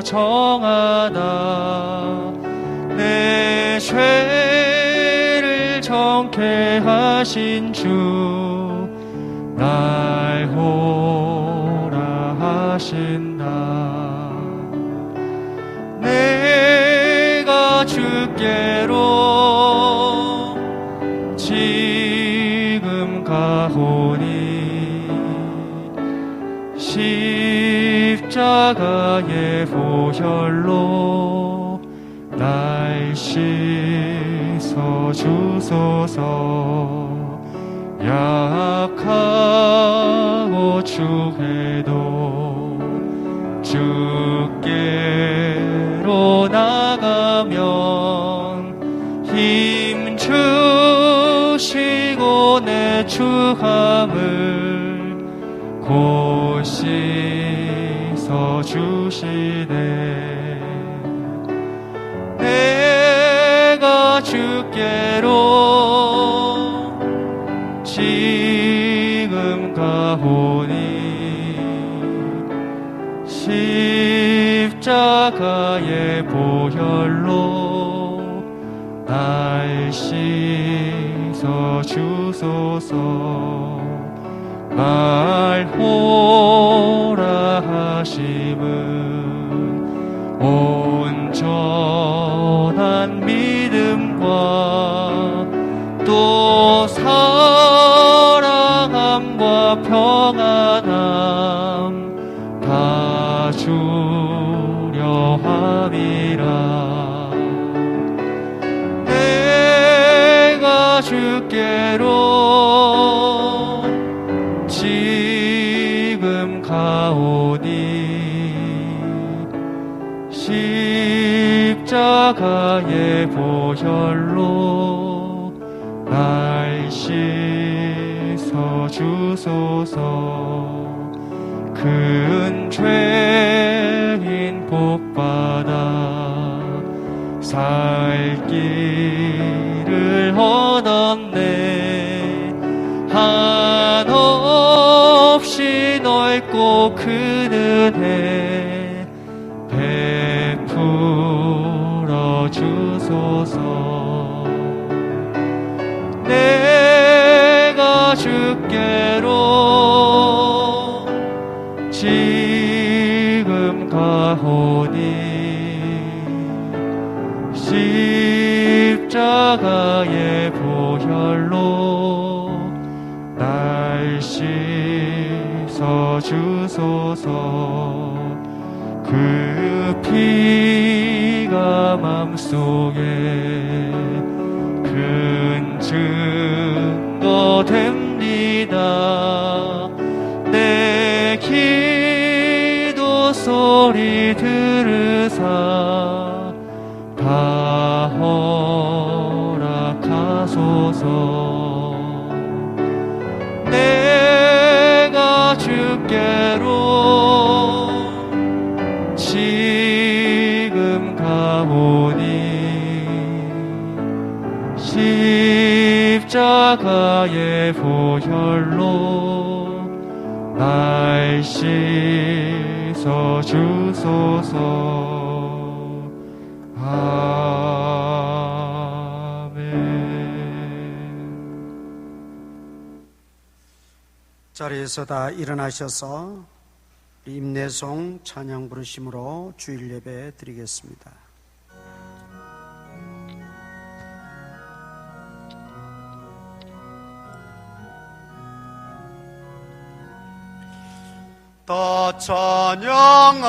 정하다. 내 죄를 정케 하신 주 날 호라 하신다. 내가 주께로 지금 가오니 십자가의 보혈로 날 씻어 주소서. 약하고 추해도 주께로 나가면 힘 주시고 내 추함을 곧 씻어 주시네. 내가 주께로 지금 가오니 십자가의 보혈로 날 씻어 주소서. 말호라 하심은 온전한 믿음과 또 사랑함과 평안함 다 주려 함이라. 내가 주께로 지금 가오니 십자가의 보혈로 날 씻어 주소서. 큰 죄인 복받아 살 길을 얻었네. 한없이 넓고 큰 은혜 베풀어 주소서. 내가 주께로 지금 가오니 십자가의 보혈로 날 씻어 주소서. 그 피가 맘속에 큰 증거 됩니다. 내 기도 소리 들으사 다 허락하소서. 내가 주께로 지금 가오니 십자가의 보혈로 날 씻어 주소서. 자리에서 다 일어나셔서 임내송 찬양 부르심으로 주일 예배 드리겠습니다. 다 찬양하여라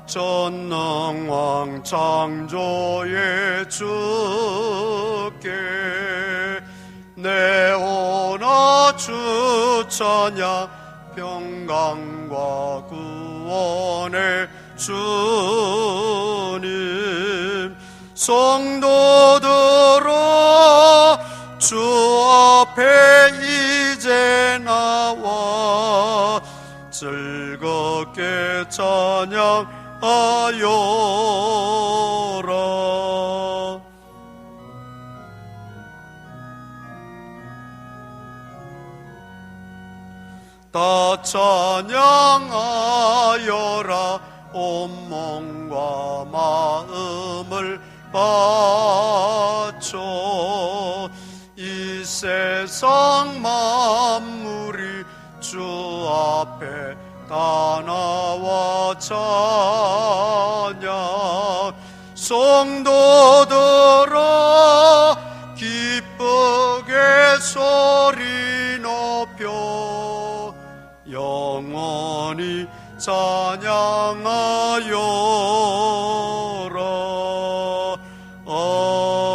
전능왕 창조의 주께. 내 오나 주 찬양 평강과 구원의 주님. 성도들아 주 앞에 이제 나와 즐겁게 찬양하여라. 다 찬양하여라 온몸과 마음을 바쳐 이 세상 만물이 주 앞에 다 나와 찬양 성도들아 기쁘게 소리 높여 영원히 찬양하여라. 아멘.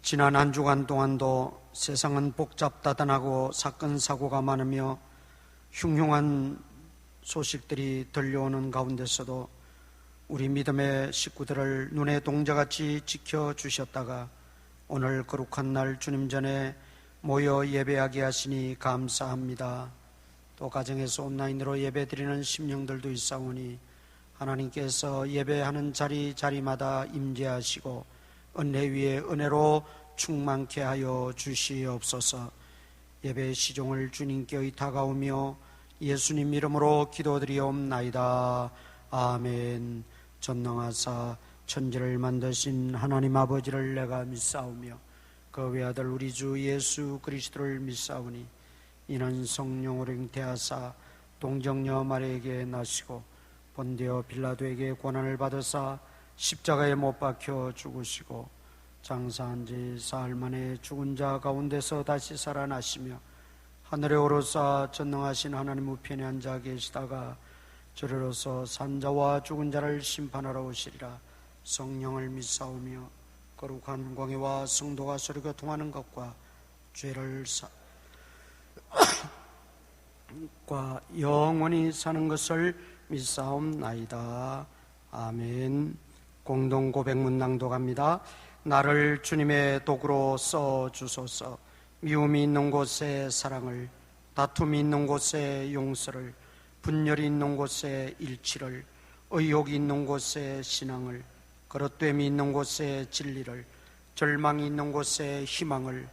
지난 한 주간 동안도 세상은 복잡다단하고 사건 사고가 많으며 흉흉한 소식들이 들려오는 가운데서도 우리 믿음의 식구들을 눈의 동자같이 지켜주셨다가 오늘 거룩한 날 주님 전에 모여 예배하게 하시니 감사합니다. 또 가정에서 온라인으로 예배드리는 심령들도 있사오니 하나님께서 예배하는 자리마다 임재하시고 은혜 위에 은혜로 충만케 하여 주시옵소서. 예배의 시종을 주님께 의탁하오며 예수님 이름으로 기도드리옵나이다. 아멘. 전능하사 천지를 만드신 하나님 아버지를 내가 믿사오며 그 외아들 우리 주 예수 그리스도를 믿사오니 이는 성령으로 잉태하사 동정녀 마리아에게 나시고 본디오 빌라도에게 고난을 받으사 십자가에 못 박혀 죽으시고 장사한 지 사흘 만에 죽은 자 가운데서 다시 살아나시며 하늘에 오르사 전능하신 하나님 우편에 앉아 계시다가 저리로서 산자와 죽은 자를 심판하러 오시리라. 성령을 믿사오며 거룩한 공회와 성도가 서로 교통하는 것과 죄를 과 영원히 사는 것을 믿사옵나이다. 아멘. 공동 고백문 낭독합니다. 나를 주님의 도구로 써주소서. 미움이 있는 곳에 사랑을, 다툼이 있는 곳에 용서를, 분열이 있는 곳에 일치를, 의욕이 있는 곳에 신앙을, 거릇됨이 있는 곳에 진리를, 절망이 있는 곳에 희망을,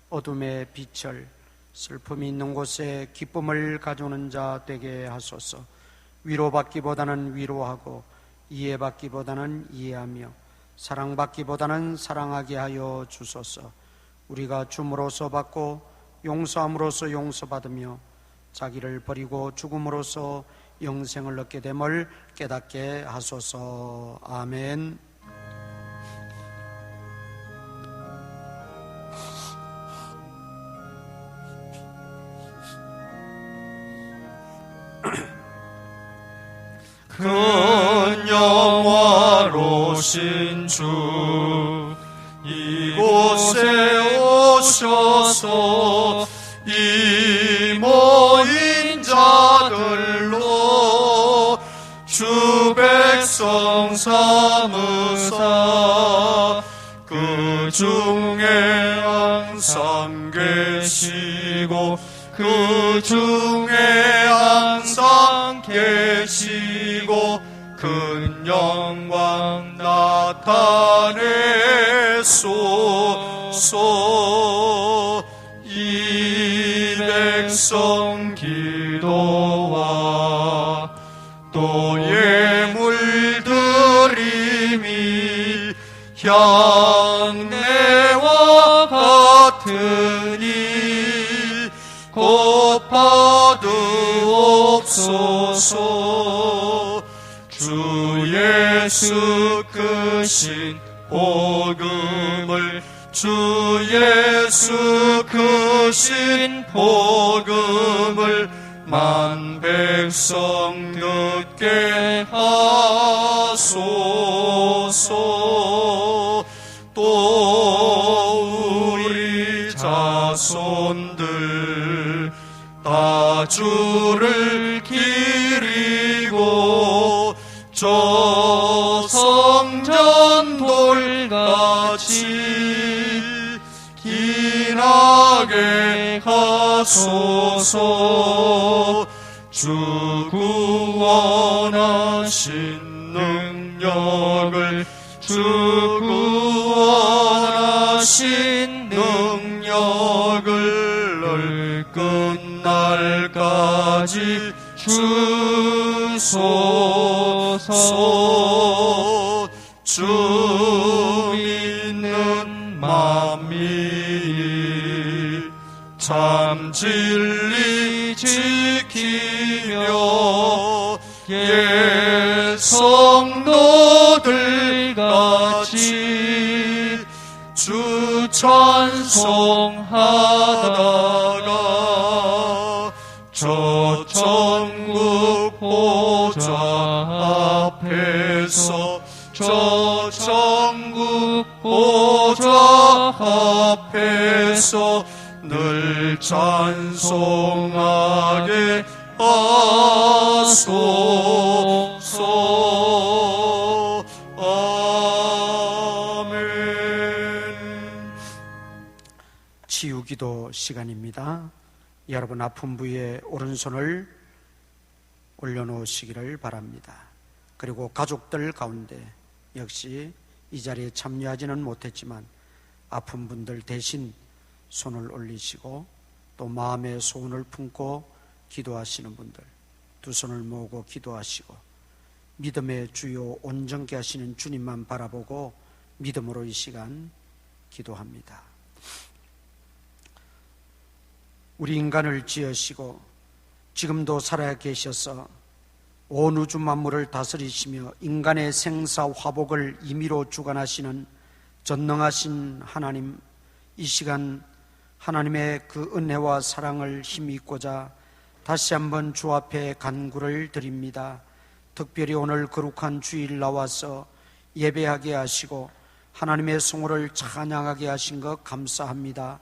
어둠의 빛을, 슬픔이 있는 곳에 기쁨을 가져오는 자 되게 하소서. 위로받기보다는 위로하고 이해받기보다는 이해하며 사랑받기보다는 사랑하게 하여 주소서. 우리가 줌으로써 받고 용서함으로써 용서받으며 자기를 버리고 죽음으로써 영생을 얻게 됨을 깨닫게 하소서. 아멘. 큰 영화로신 주 이곳에 오셔서 이 모인 자들로 주 백성 삼으사 그 중에 항상 계시고 그 중에 항상 계시고 큰 영광 나타내소서. 이 백성 기도와 또 예물 드림이 향내와 같으니 곧 받으옵소서. 주 예수 크신 복음을 주 예수 크신 복음을 만 백성 듣게 하소서. 또 우리 자손들 다 주를 기리고 저 성전 돌같이 기나 하게 하소서. 주 구원하신 능력을 주 구원하신 능력을 끝날까지 주소서. 주 믿는 만민이 참 진리 지키며 옛 성도들 같이 주 찬송하다가 저 천국 보좌 앞에서 저 천국 보좌 앞에서 늘 찬송하게 하소서. 아멘. 치유기도 시간입니다. 여러분 아픈 부위에 오른손을 올려놓으시기를 바랍니다. 그리고 가족들 가운데 역시 이 자리에 참여하지는 못했지만 아픈 분들 대신 손을 올리시고 또 마음의 소원을 품고 기도하시는 분들 두 손을 모으고 기도하시고 믿음의 주요 온전케 하시는 주님만 바라보고 믿음으로 이 시간 기도합니다. 우리 인간을 지으시고 지금도 살아 계셔서 온 우주 만물을 다스리시며 인간의 생사 화복을 임의로 주관하시는 전능하신 하나님, 이 시간 하나님의 그 은혜와 사랑을 힘입고자 다시 한번 주 앞에 간구를 드립니다. 특별히 오늘 거룩한 주일 나와서 예배하게 하시고 하나님의 성호를 찬양하게 하신 것 감사합니다.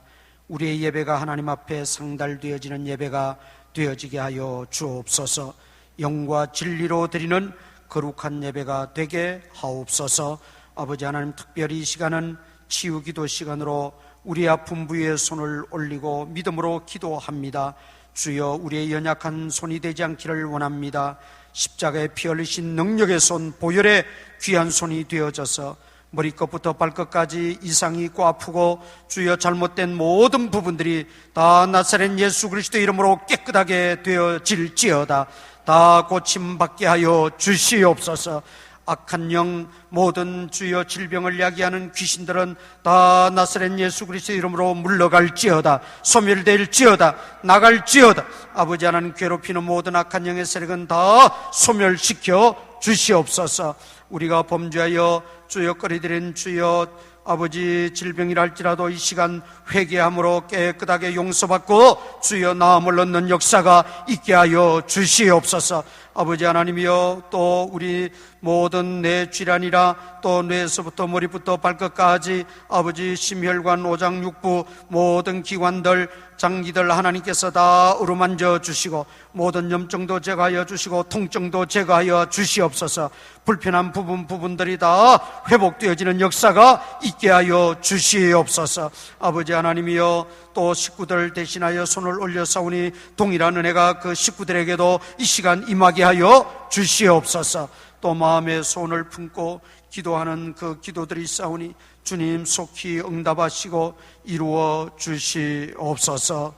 우리의 예배가 하나님 앞에 상달되어지는 예배가 되어지게 하여 주옵소서. 영과 진리로 드리는 거룩한 예배가 되게 하옵소서. 아버지 하나님, 특별히 이 시간은 치유기도 시간으로 우리 아픈 부위에 손을 올리고 믿음으로 기도합니다. 주여, 우리의 연약한 손이 되지 않기를 원합니다. 십자가에 피 흘리신 능력의 손, 보혈의 귀한 손이 되어져서 머리끝부터 발끝까지 이상이 있고 아프고 주여 잘못된 모든 부분들이 다 나사렛 예수 그리스도 이름으로 깨끗하게 되어질지어다. 다 고침받게 하여 주시옵소서. 악한 영, 모든 주여 질병을 야기하는 귀신들은 다 나사렛 예수 그리스도 이름으로 물러갈지어다. 소멸될지어다. 나갈지어다. 아버지 하나님, 괴롭히는 모든 악한 영의 세력은 다 소멸시켜 주시옵소서. 우리가 범죄하여 주여 꺼리드린 주여 아버지 질병이라 할지라도 이 시간 회개함으로 깨끗하게 용서받고 주여 나음을 얻는 역사가 있게 하여 주시옵소서. 아버지 하나님이여, 또 우리 모든 뇌 질환이라 또 뇌에서부터 머리부터 발끝까지 아버지 심혈관 오장 육부 모든 기관들 장기들 하나님께서 다 어루만져 주시고 모든 염증도 제거하여 주시고 통증도 제거하여 주시옵소서. 불편한 부분들이 다 회복되어지는 역사가 있게 하여 주시옵소서. 아버지 하나님이여, 또 식구들 대신하여 손을 올려사오니 동일한 은혜가 그 식구들에게도 이 시간 임하게 하여 주시옵소서. 또 마음의 손을 품고 기도하는 그 기도들이 있사오니 주님 속히 응답하시고 이루어 주시옵소서.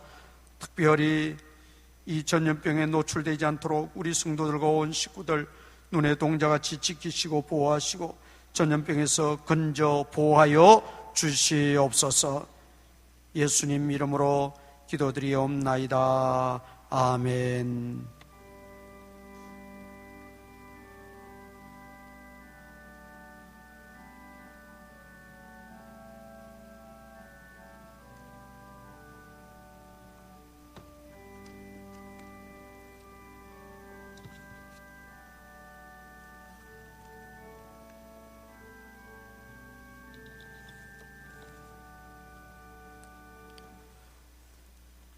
특별히 이 전염병에 노출되지 않도록 우리 성도들과 온 식구들 눈의 동자같이 지키시고 보호하시고 전염병에서 건져 보호하여 주시옵소서. 예수님 이름으로 기도드리옵나이다. 아멘.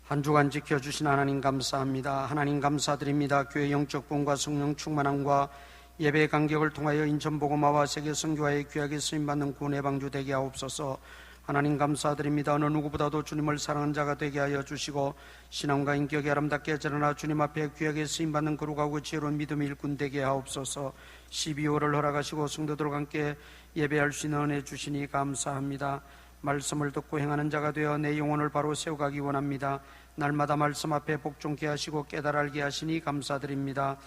한 주간 지켜주신 하나님 감사합니다. 하나님 감사드립니다. 교회 영적 부흥과 성령 충만함과 예배의 간격을 통하여 인천보고마와 세계 선교화의 귀하게 쓰임받는 구원의 방주 되게 하옵소서. 하나님 감사드립니다. 어느 누구보다도 주님을 사랑하는 자가 되게 하여 주시고 신앙과 인격이 아름답게 드러나 주님 앞에 귀하게 쓰임받는 거룩하고 지혜로운 믿음의 일꾼 되게 하옵소서. 12월을 허락하시고 성도들과 함께 예배할 수 있는 은혜 주시니 감사합니다. 말씀을 듣고 행하는 자가 되어 내 영혼을 바로 세워가기 원합니다. 날마다 말씀 앞에 복종케 하시고 깨달아 알게 하시니 감사드립니다.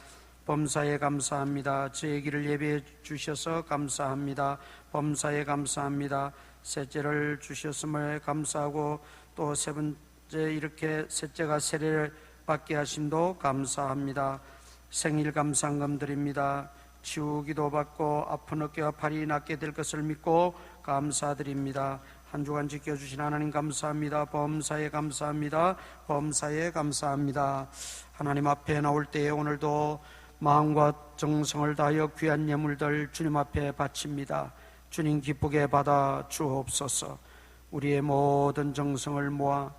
범사에 감사합니다. 저의 길을 예배해 주셔서 감사합니다. 범사에 감사합니다. 셋째를 주셨음을 감사하고 또 세 번째 이렇게 셋째가 세례를 받게 하심도 감사합니다. 생일 감사함 드립니다. 치유기도 받고 아픈 어깨와 팔이 낫게 될 것을 믿고 감사드립니다. 한 주간 지켜주신 하나님 감사합니다. 범사에 감사합니다. 범사에 감사합니다. 하나님 앞에 나올 때에 오늘도 마음과 정성을 다하여 귀한 예물들 주님 앞에 바칩니다. 주님 기쁘게 받아 주옵소서. 우리의 모든 정성을 모아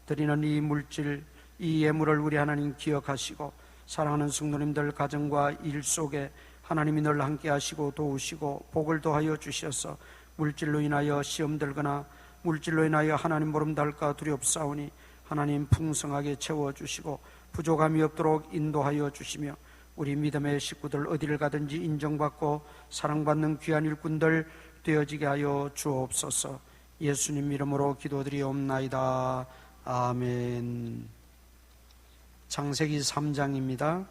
드리는 이 물질, 이 예물을 우리 하나님 기억하시고 사랑하는 성도님들 가정과 일 속에 하나님이 늘 함께 하시고 도우시고 복을 더하여 주셔서 물질로 인하여 시험 들거나 물질로 인하여 하나님 모름달까 두렵사오니 하나님 풍성하게 채워주시고 부족함이 없도록 인도하여 주시며 우리 믿음의 식구들 어디를 가든지 인정받고 사랑받는 귀한 일꾼들 되어지게 하여 주옵소서. 예수님 이름으로 기도드리옵나이다. 아멘. 창세기 3장입니다.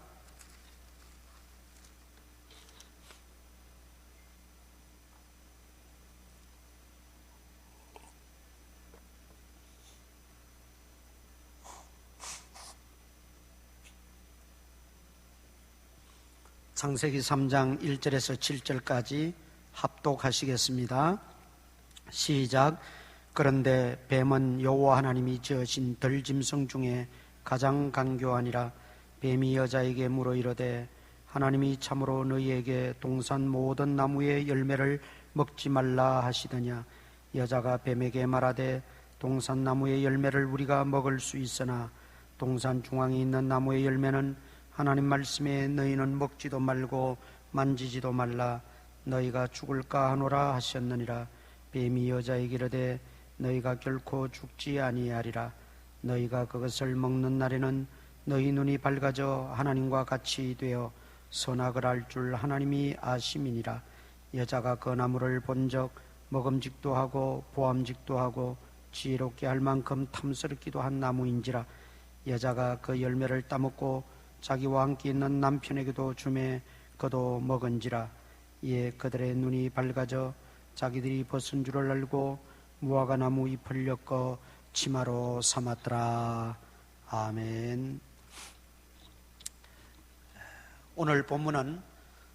창세기 3장 1절에서 7절까지 합독하시겠습니다. 시작. 그런데 뱀은 여호와 하나님이 지으신 들짐승 중에 가장 간교하니라. 뱀이 여자에게 물어 이르되 하나님이 참으로 너희에게 동산 모든 나무의 열매를 먹지 말라 하시더냐. 여자가 뱀에게 말하되 동산 나무의 열매를 우리가 먹을 수 있으나 동산 중앙에 있는 나무의 열매는 하나님 말씀에 너희는 먹지도 말고 만지지도 말라. 너희가 죽을까 하노라 하셨느니라. 뱀이 여자에게 이르되 너희가 결코 죽지 아니하리라. 너희가 그것을 먹는 날에는 너희 눈이 밝아져 하나님과 같이 되어 선악을 알 줄 하나님이 아심이니라. 여자가 그 나무를 본적 먹음직도 하고 보암직도 하고 지혜롭게 할 만큼 탐스럽기도 한 나무인지라. 여자가 그 열매를 따먹고 자기와 함께 있는 남편에게도 주매 그도 먹은지라. 이에 그들의 눈이 밝아져 자기들이 벗은 줄을 알고 무화과 나무 잎을 엮어 치마로 삼았더라. 아멘. 오늘 본문은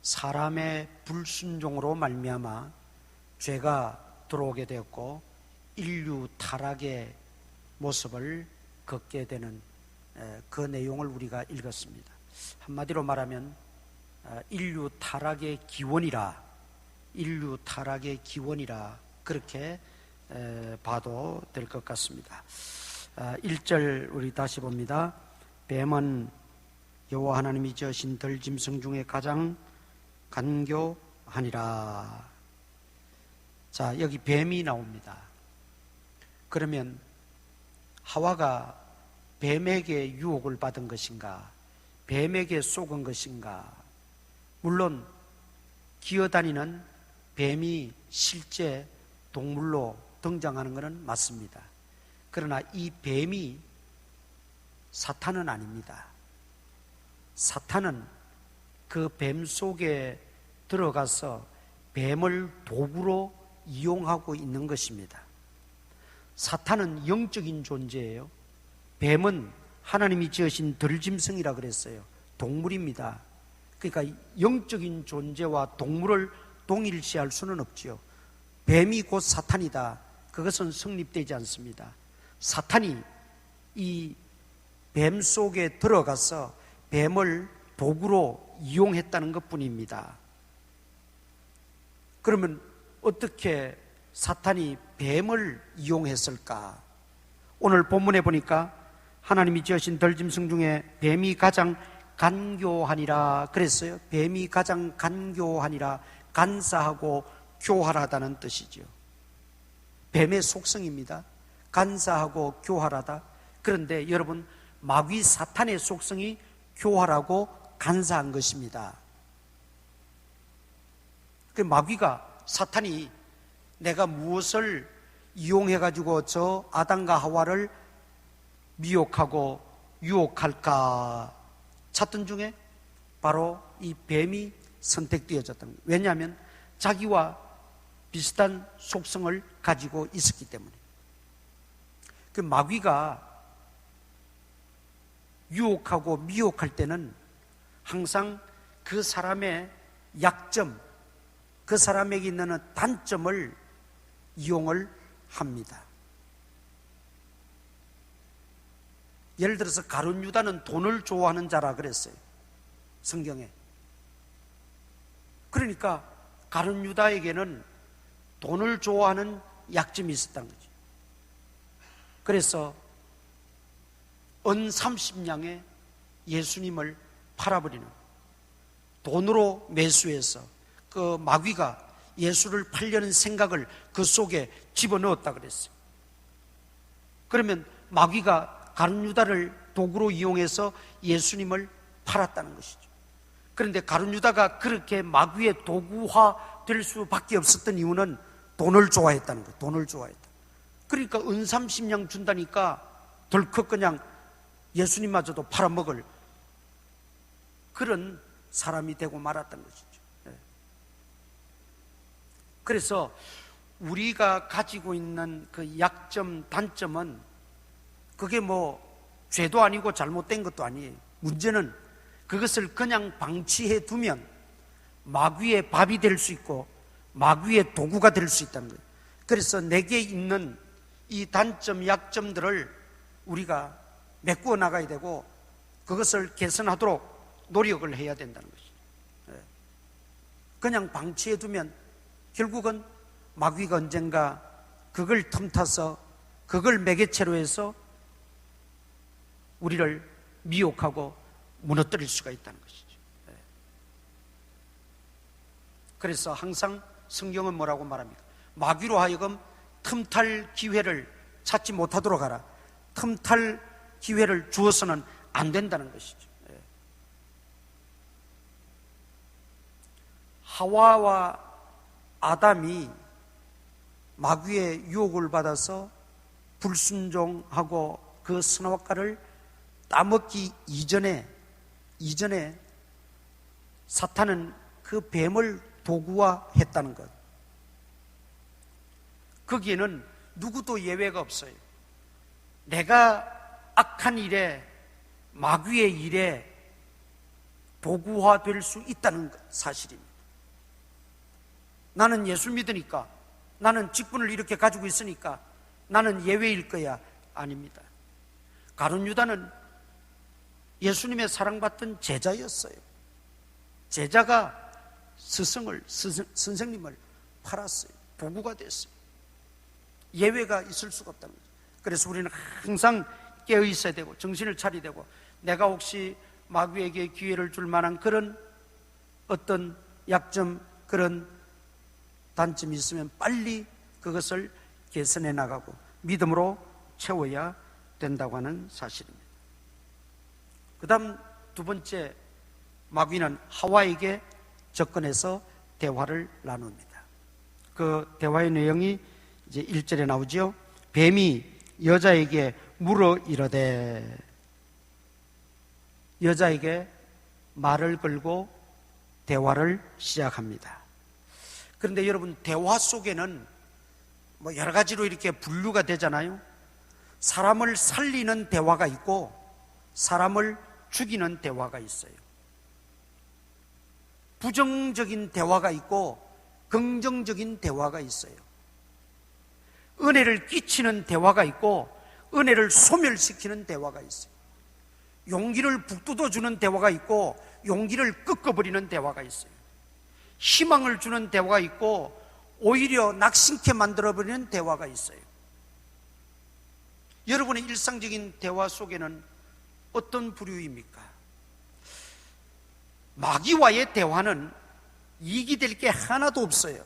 사람의 불순종으로 말미암아 죄가 들어오게 되었고 인류 타락의 모습을 걷게 되는 그 내용을 우리가 읽었습니다. 한마디로 말하면 인류 타락의 기원이라 그렇게 봐도 될 것 같습니다. 1절 우리 다시 봅니다. 뱀은 여호와 하나님이 지으신 들짐승 중에 가장 간교하니라. 자, 여기 뱀이 나옵니다. 그러면 하와가 뱀에게 유혹을 받은 것인가? 뱀에게 속은 것인가? 물론 기어다니는 뱀이 실제 동물로 등장하는 것은 맞습니다. 그러나 이 뱀이 사탄은 아닙니다. 사탄은 그 뱀 속에 들어가서 뱀을 도구로 이용하고 있는 것입니다. 사탄은 영적인 존재예요. 뱀은 하나님이 지으신 들짐승이라 그랬어요. 동물입니다. 그러니까 영적인 존재와 동물을 동일시할 수는 없지요. 뱀이 곧 사탄이다. 그것은 성립되지 않습니다. 사탄이 이 뱀 속에 들어가서 뱀을 도구로 이용했다는 것뿐입니다. 그러면 어떻게 사탄이 뱀을 이용했을까? 오늘 본문에 보니까 하나님이 지으신 들짐승 중에 뱀이 가장 간교하니라 그랬어요. 뱀이 가장 간교하니라, 간사하고 교활하다는 뜻이죠. 뱀의 속성입니다. 간사하고 교활하다. 그런데 여러분, 마귀 사탄의 속성이 교활하고 간사한 것입니다. 그 마귀가, 사탄이 내가 무엇을 이용해가지고 저 아담과 하와를 미혹하고 유혹할까 찾던 중에 바로 이 뱀이 선택되어졌던 거예요. 왜냐하면 자기와 비슷한 속성을 가지고 있었기 때문에. 그 마귀가 유혹하고 미혹할 때는 항상 그 사람의 약점, 그 사람에게 있는 단점을 이용을 합니다. 예를 들어서 가룟 유다는 돈을 좋아하는 자라 그랬어요, 성경에. 그러니까 가룟 유다에게는 돈을 좋아하는 약점이 있었다는 거죠. 그래서 은 30냥에 예수님을 팔아버리는, 돈으로 매수해서 그 마귀가 예수를 팔려는 생각을 그 속에 집어넣었다 그랬어요. 그러면 마귀가 가룟 유다를 도구로 이용해서 예수님을 팔았다는 것이죠. 그런데 가룟 유다가 그렇게 마귀의 도구화 될 수밖에 없었던 이유는 돈을 좋아했다는 거예요. 돈을 좋아했다. 그러니까 은 30냥 준다니까 덜컥 그냥 예수님마저도 팔아먹을 그런 사람이 되고 말았던 것이죠. 그래서 우리가 가지고 있는 그 약점, 단점은 그게 뭐 죄도 아니고 잘못된 것도 아니에요. 문제는 그것을 그냥 방치해 두면 마귀의 밥이 될 수 있고 마귀의 도구가 될 수 있다는 거예요. 그래서 내게 있는 이 단점, 약점들을 우리가 메꾸어 나가야 되고 그것을 개선하도록 노력을 해야 된다는 것이죠. 그냥 방치해 두면 결국은 마귀가 언젠가 그걸 틈타서 그걸 매개체로 해서 우리를 미혹하고 무너뜨릴 수가 있다는 것이죠. 그래서 항상 성경은 뭐라고 말합니까? 마귀로 하여금 틈탈 기회를 찾지 못하도록 하라. 틈탈 기회를 주어서는 안 된다는 것이죠. 하와와 아담이 마귀의 유혹을 받아서 불순종하고 그 선악과를 따먹기 이전에 사탄은 그 뱀을 도구화했다는 것. 거기에는 누구도 예외가 없어요. 내가 악한 일에, 마귀의 일에 도구화될 수 있다는 사실입니다. 나는 예수 믿으니까, 나는 직분을 이렇게 가지고 있으니까 나는 예외일 거야. 아닙니다. 가룟 유다는 예수님의 사랑받던 제자였어요. 제자가 선생님을 팔았어요. 도구가 됐어요. 예외가 있을 수가 없다는 거죠. 그래서 우리는 항상 깨어 있어야 되고 정신을 차려야 되고, 내가 혹시 마귀에게 기회를 줄 만한 그런 어떤 약점, 그런 단점이 있으면 빨리 그것을 개선해 나가고 믿음으로 채워야 된다고 하는 사실입니다. 그 다음 두 번째, 마귀는 하와에게 접근해서 대화를 나눕니다. 그 대화의 내용이 이제 1절에 나오죠. 뱀이 여자에게 물어 이르되, 여자에게 말을 걸고 대화를 시작합니다. 그런데 여러분, 대화 속에는 뭐 여러 가지로 이렇게 분류가 되잖아요. 사람을 살리는 대화가 있고 사람을 죽이는 대화가 있어요. 부정적인 대화가 있고 긍정적인 대화가 있어요. 은혜를 끼치는 대화가 있고 은혜를 소멸시키는 대화가 있어요. 용기를 북돋워주는 대화가 있고 용기를 꺾어버리는 대화가 있어요. 희망을 주는 대화가 있고 오히려 낙심케 만들어버리는 대화가 있어요. 여러분의 일상적인 대화 속에는 어떤 부류입니까? 마귀와의 대화는 이익이 될 게 하나도 없어요.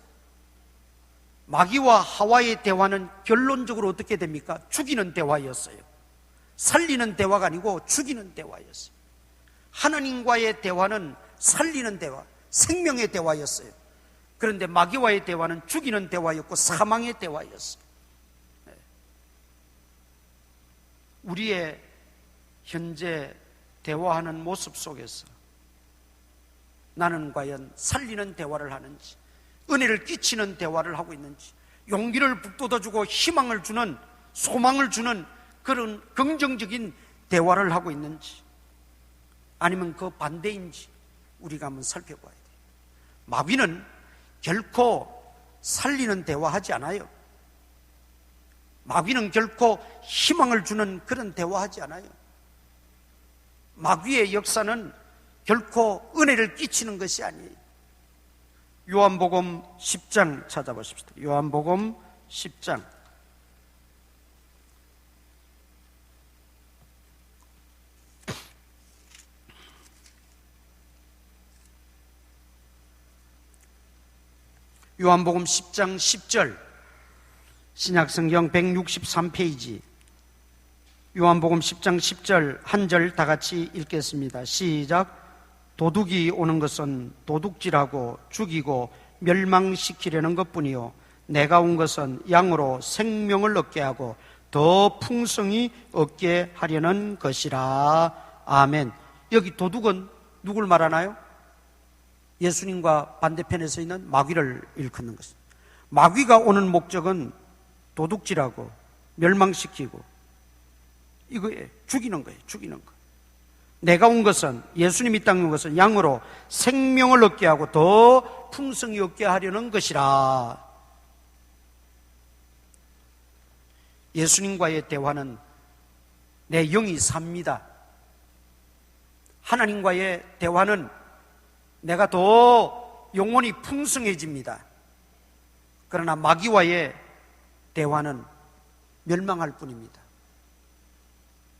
마귀와 하와의 대화는 결론적으로 어떻게 됩니까? 죽이는 대화였어요. 살리는 대화가 아니고 죽이는 대화였어요. 하나님과의 대화는 살리는 대화, 생명의 대화였어요. 그런데 마귀와의 대화는 죽이는 대화였고 사망의 대화였어요. 우리의 현재 대화하는 모습 속에서 나는 과연 살리는 대화를 하는지, 은혜를 끼치는 대화를 하고 있는지, 용기를 북돋아주고 희망을 주는, 소망을 주는 그런 긍정적인 대화를 하고 있는지, 아니면 그 반대인지 우리가 한번 살펴봐야 돼요. 마귀는 결코 살리는 대화하지 않아요. 마귀는 결코 희망을 주는 그런 대화하지 않아요. 마귀의 역사는 결코 은혜를 끼치는 것이 아니에요. 요한복음 10장 찾아보십시다. 요한복음 10장. 요한복음 10장 10절, 신약성경 163페이지, 요한복음 10장 10절 한 절 다 같이 읽겠습니다. 시작. 도둑이 오는 것은 도둑질하고 죽이고 멸망시키려는 것뿐이요 내가 온 것은 양으로 생명을 얻게 하고 더 풍성히 얻게 하려는 것이라. 아멘. 여기 도둑은 누굴 말하나요? 예수님과 반대편에 서 있는 마귀를 일컫는 것입니다. 마귀가 오는 목적은 도둑질하고 멸망시키고 이거에 죽이는 거예요. 죽이는 거. 내가 온 것은, 예수님이 땅에 온 것은 양으로 생명을 얻게 하고 더 풍성히 얻게 하려는 것이라. 예수님과의 대화는 내 영이 삽니다. 하나님과의 대화는 내가 더 영혼이 풍성해집니다. 그러나 마귀와의 대화는 멸망할 뿐입니다.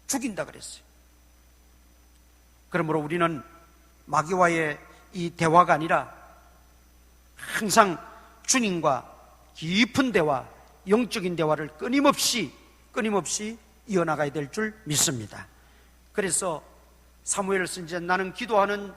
죽인다 그랬어요. 그러므로 우리는 마귀와의 이 대화가 아니라 항상 주님과 깊은 대화, 영적인 대화를 끊임없이 이어나가야 될 줄 믿습니다. 그래서 사무엘 선지자, 나는 기도하는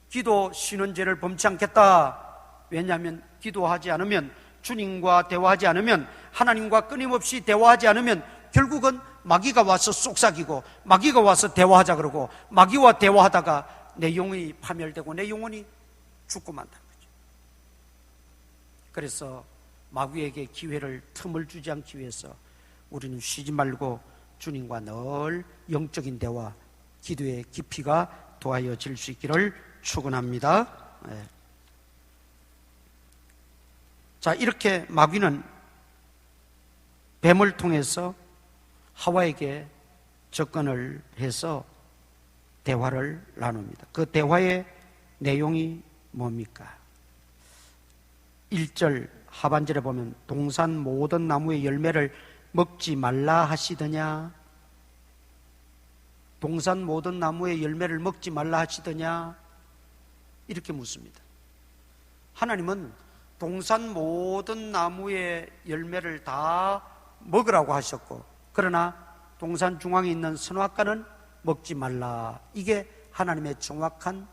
기도 쉬는 죄를 범치 않겠다. 왜냐하면 기도하지 않으면, 주님과 대화하지 않으면, 하나님과 끊임없이 대화하지 않으면 결국은 마귀가 와서 속삭이고 마귀가 와서 대화하자 그러고 마귀와 대화하다가 내 영혼이 파멸되고 내 영혼이 죽고 만다는 거죠. 그래서 마귀에게 틈을 주지 않기 위해서 우리는 쉬지 말고 주님과 늘 영적인 대화, 기도의 깊이가 더하여질 수 있기를 축원합니다. 자, 이렇게 마귀는 뱀을 통해서 하와에게 접근을 해서 대화를 나눕니다. 그 대화의 내용이 뭡니까? 1절 하반절에 보면 동산 모든 나무의 열매를 먹지 말라 하시더냐? 동산 모든 나무의 열매를 먹지 말라 하시더냐? 이렇게 묻습니다. 하나님은 동산 모든 나무의 열매를 다 먹으라고 하셨고, 그러나 동산 중앙에 있는 선악과는 먹지 말라. 이게 하나님의 정확한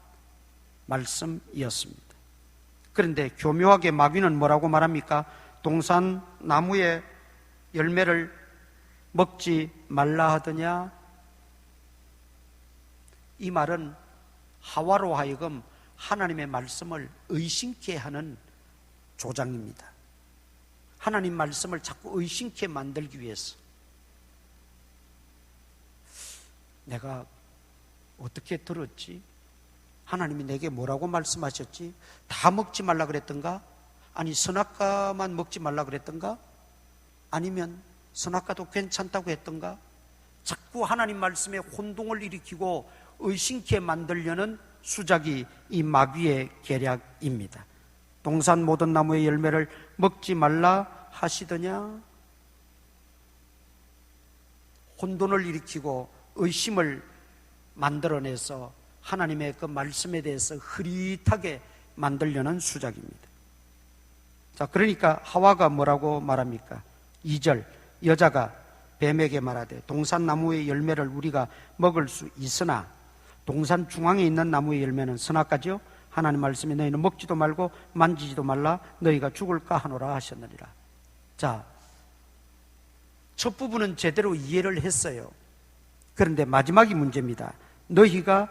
말씀이었습니다. 그런데 교묘하게 마귀는 뭐라고 말합니까? 동산 나무의 열매를 먹지 말라 하더냐? 이 말은 하와로 하여금 하나님의 말씀을 의심케 하는 조장입니다. 하나님 말씀을 자꾸 의심케 만들기 위해서, 내가 어떻게 들었지? 하나님이 내게 뭐라고 말씀하셨지? 다 먹지 말라 그랬던가? 아니, 선악과만 먹지 말라 그랬던가? 아니면 선악과도 괜찮다고 했던가? 자꾸 하나님 말씀에 혼동을 일으키고 의심케 만들려는 수작이 이 마귀의 계략입니다. 동산 모든 나무의 열매를 먹지 말라 하시더냐? 혼돈을 일으키고 의심을 만들어내서 하나님의 그 말씀에 대해서 흐릿하게 만들려는 수작입니다. 자, 그러니까 하와가 뭐라고 말합니까? 2절, 여자가 뱀에게 말하되 동산나무의 열매를 우리가 먹을 수 있으나 동산 중앙에 있는 나무의 열매는 선악과지요 하나님 말씀에 너희는 먹지도 말고 만지지도 말라 너희가 죽을까 하노라 하셨느니라. 자, 첫 부분은 제대로 이해를 했어요. 그런데 마지막이 문제입니다. 너희가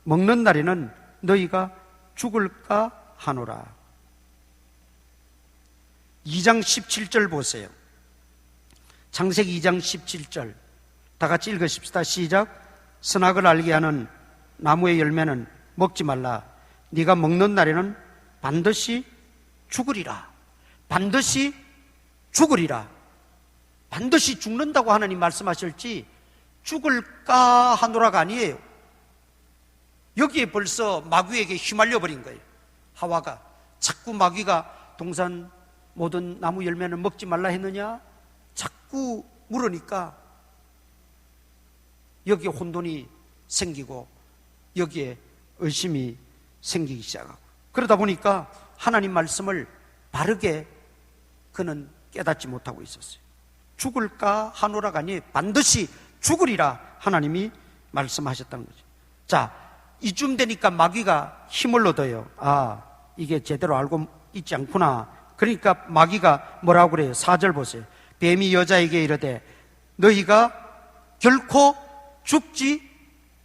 먹는 날에는 너희가 죽을까 하노라. 2장 17절 보세요. 창세기 2장 17절 다 같이 읽으십시다. 시작. 선악을 알게 하는 나무의 열매는 먹지 말라. 네가 먹는 날에는 반드시 죽으리라. 반드시 죽으리라. 반드시 죽는다고 하나님 말씀하실지 죽을까 하노라가 아니에요. 여기에 벌써 마귀에게 휘말려 버린 거예요. 하와가 자꾸 마귀가 동산 모든 나무 열매는 먹지 말라 했느냐? 자꾸 물으니까 여기에 혼돈이 생기고 여기에 의심이 생기기 시작하고, 그러다 보니까 하나님 말씀을 바르게 그는 깨닫지 못하고 있었어요. 죽을까 하노라가 아니 반드시 죽으리라 하나님이 말씀하셨다는 거죠. 자, 이쯤 되니까 마귀가 힘을 얻어요. 아, 이게 제대로 알고 있지 않구나. 그러니까 마귀가 뭐라고 그래요? 4절 보세요. 뱀이 여자에게 이르되 너희가 결코 죽지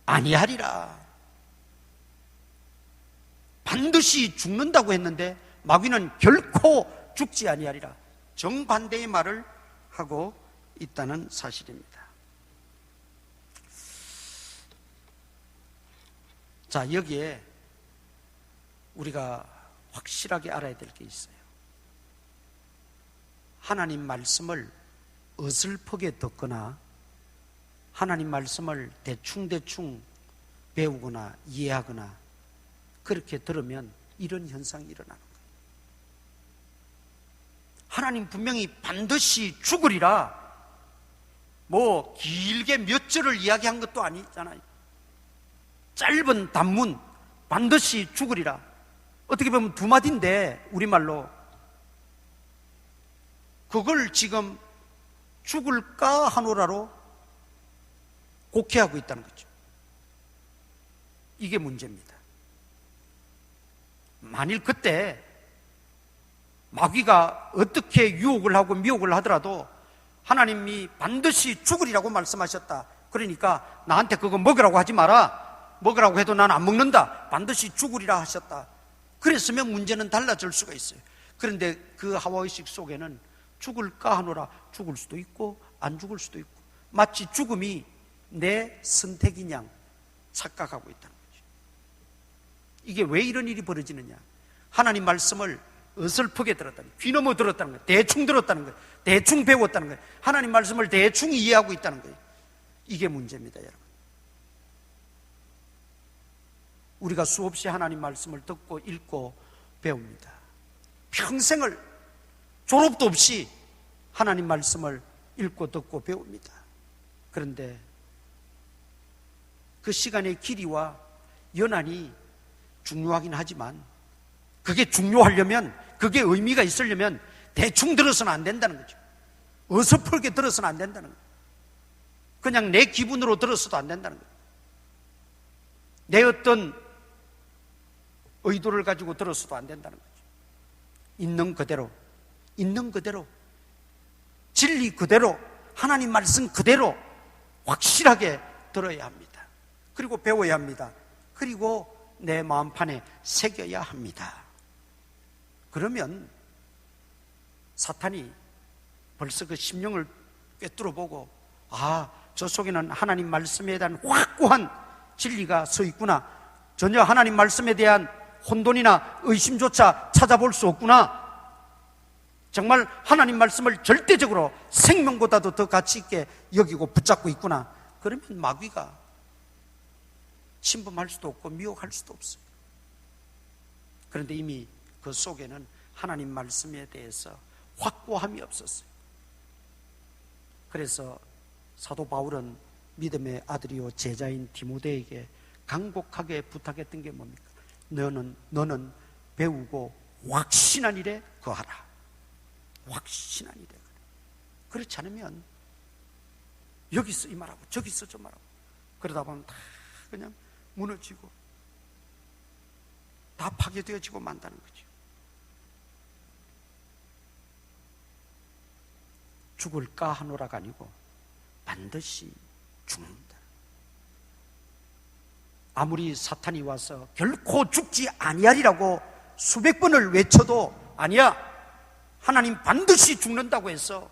아니하리라. 반드시 죽는다고 했는데 마귀는 결코 죽지 아니하리라. 정반대의 말을 하고 있다는 사실입니다. 자, 여기에 우리가 확실하게 알아야 될 게 있어요. 하나님 말씀을 어설프게 듣거나 하나님 말씀을 대충대충 배우거나 이해하거나 그렇게 들으면 이런 현상이 일어나는 거예요. 하나님 분명히 반드시 죽으리라 뭐 길게 몇 절을 이야기한 것도 아니잖아요. 짧은 단문 반드시 죽으리라, 어떻게 보면 두 마디인데 우리말로 그걸 지금 죽을까 하노라로 곡해하고 있다는 거죠. 이게 문제입니다. 만일 그때 마귀가 어떻게 유혹을 하고 미혹을 하더라도 하나님이 반드시 죽으리라고 말씀하셨다. 그러니까 나한테 그거 먹으라고 하지 마라. 먹으라고 해도 난 안 먹는다. 반드시 죽으리라 하셨다. 그랬으면 문제는 달라질 수가 있어요. 그런데 그 하와의식 속에는 죽을까 하노라, 죽을 수도 있고 안 죽을 수도 있고 마치 죽음이 내 선택인 양 착각하고 있다는 거죠. 이게 왜 이런 일이 벌어지느냐? 하나님 말씀을 어설프게 들었다는 거예요. 귀넘어 들었다는 거예요. 대충 들었다는 거예요. 대충 배웠다는 거예요. 하나님 말씀을 대충 이해하고 있다는 거예요. 이게 문제입니다, 여러분. 우리가 수없이 하나님 말씀을 듣고 읽고 배웁니다. 평생을 졸업도 없이 하나님 말씀을 읽고 듣고 배웁니다. 그런데 그 시간의 길이와 연한이 중요하긴 하지만 그게 중요하려면, 그게 의미가 있으려면 대충 들어서는 안 된다는 거죠. 어설프게 들어서는 안 된다는 거예요. 그냥 내 기분으로 들어서도 안 된다는 거예요. 내 어떤 의도를 가지고 들어서도 안 된다는 거죠. 있는 그대로, 있는 그대로, 진리 그대로, 하나님 말씀 그대로 확실하게 들어야 합니다. 그리고 배워야 합니다. 그리고 내 마음판에 새겨야 합니다. 그러면 사탄이 벌써 그 심령을 꿰뚫어 보고, 아, 저 속에는 하나님 말씀에 대한 확고한 진리가 서 있구나, 전혀 하나님 말씀에 대한 혼돈이나 의심조차 찾아볼 수 없구나, 정말 하나님 말씀을 절대적으로 생명보다도 더 가치 있게 여기고 붙잡고 있구나. 그러면 마귀가 침범할 수도 없고 미혹할 수도 없어요. 그런데 이미 그 속에는 하나님 말씀에 대해서 확고함이 없었어요. 그래서 사도 바울은 믿음의 아들이요 제자인 디모데에게 간곡하게 부탁했던 게 뭡니까? 너는 배우고 확신한 일에 거하라. 확신하니 되거든. 그렇지 않으면 여기서 이 말하고 저기서 저 말하고 그러다 보면 다 그냥 무너지고 다 파괴되어지고 만다는 거죠. 죽을까 하노라가 아니고 반드시 죽는다. 아무리 사탄이 와서 결코 죽지 아니하리라고 수백 번을 외쳐도 아니야, 하나님 반드시 죽는다고 해서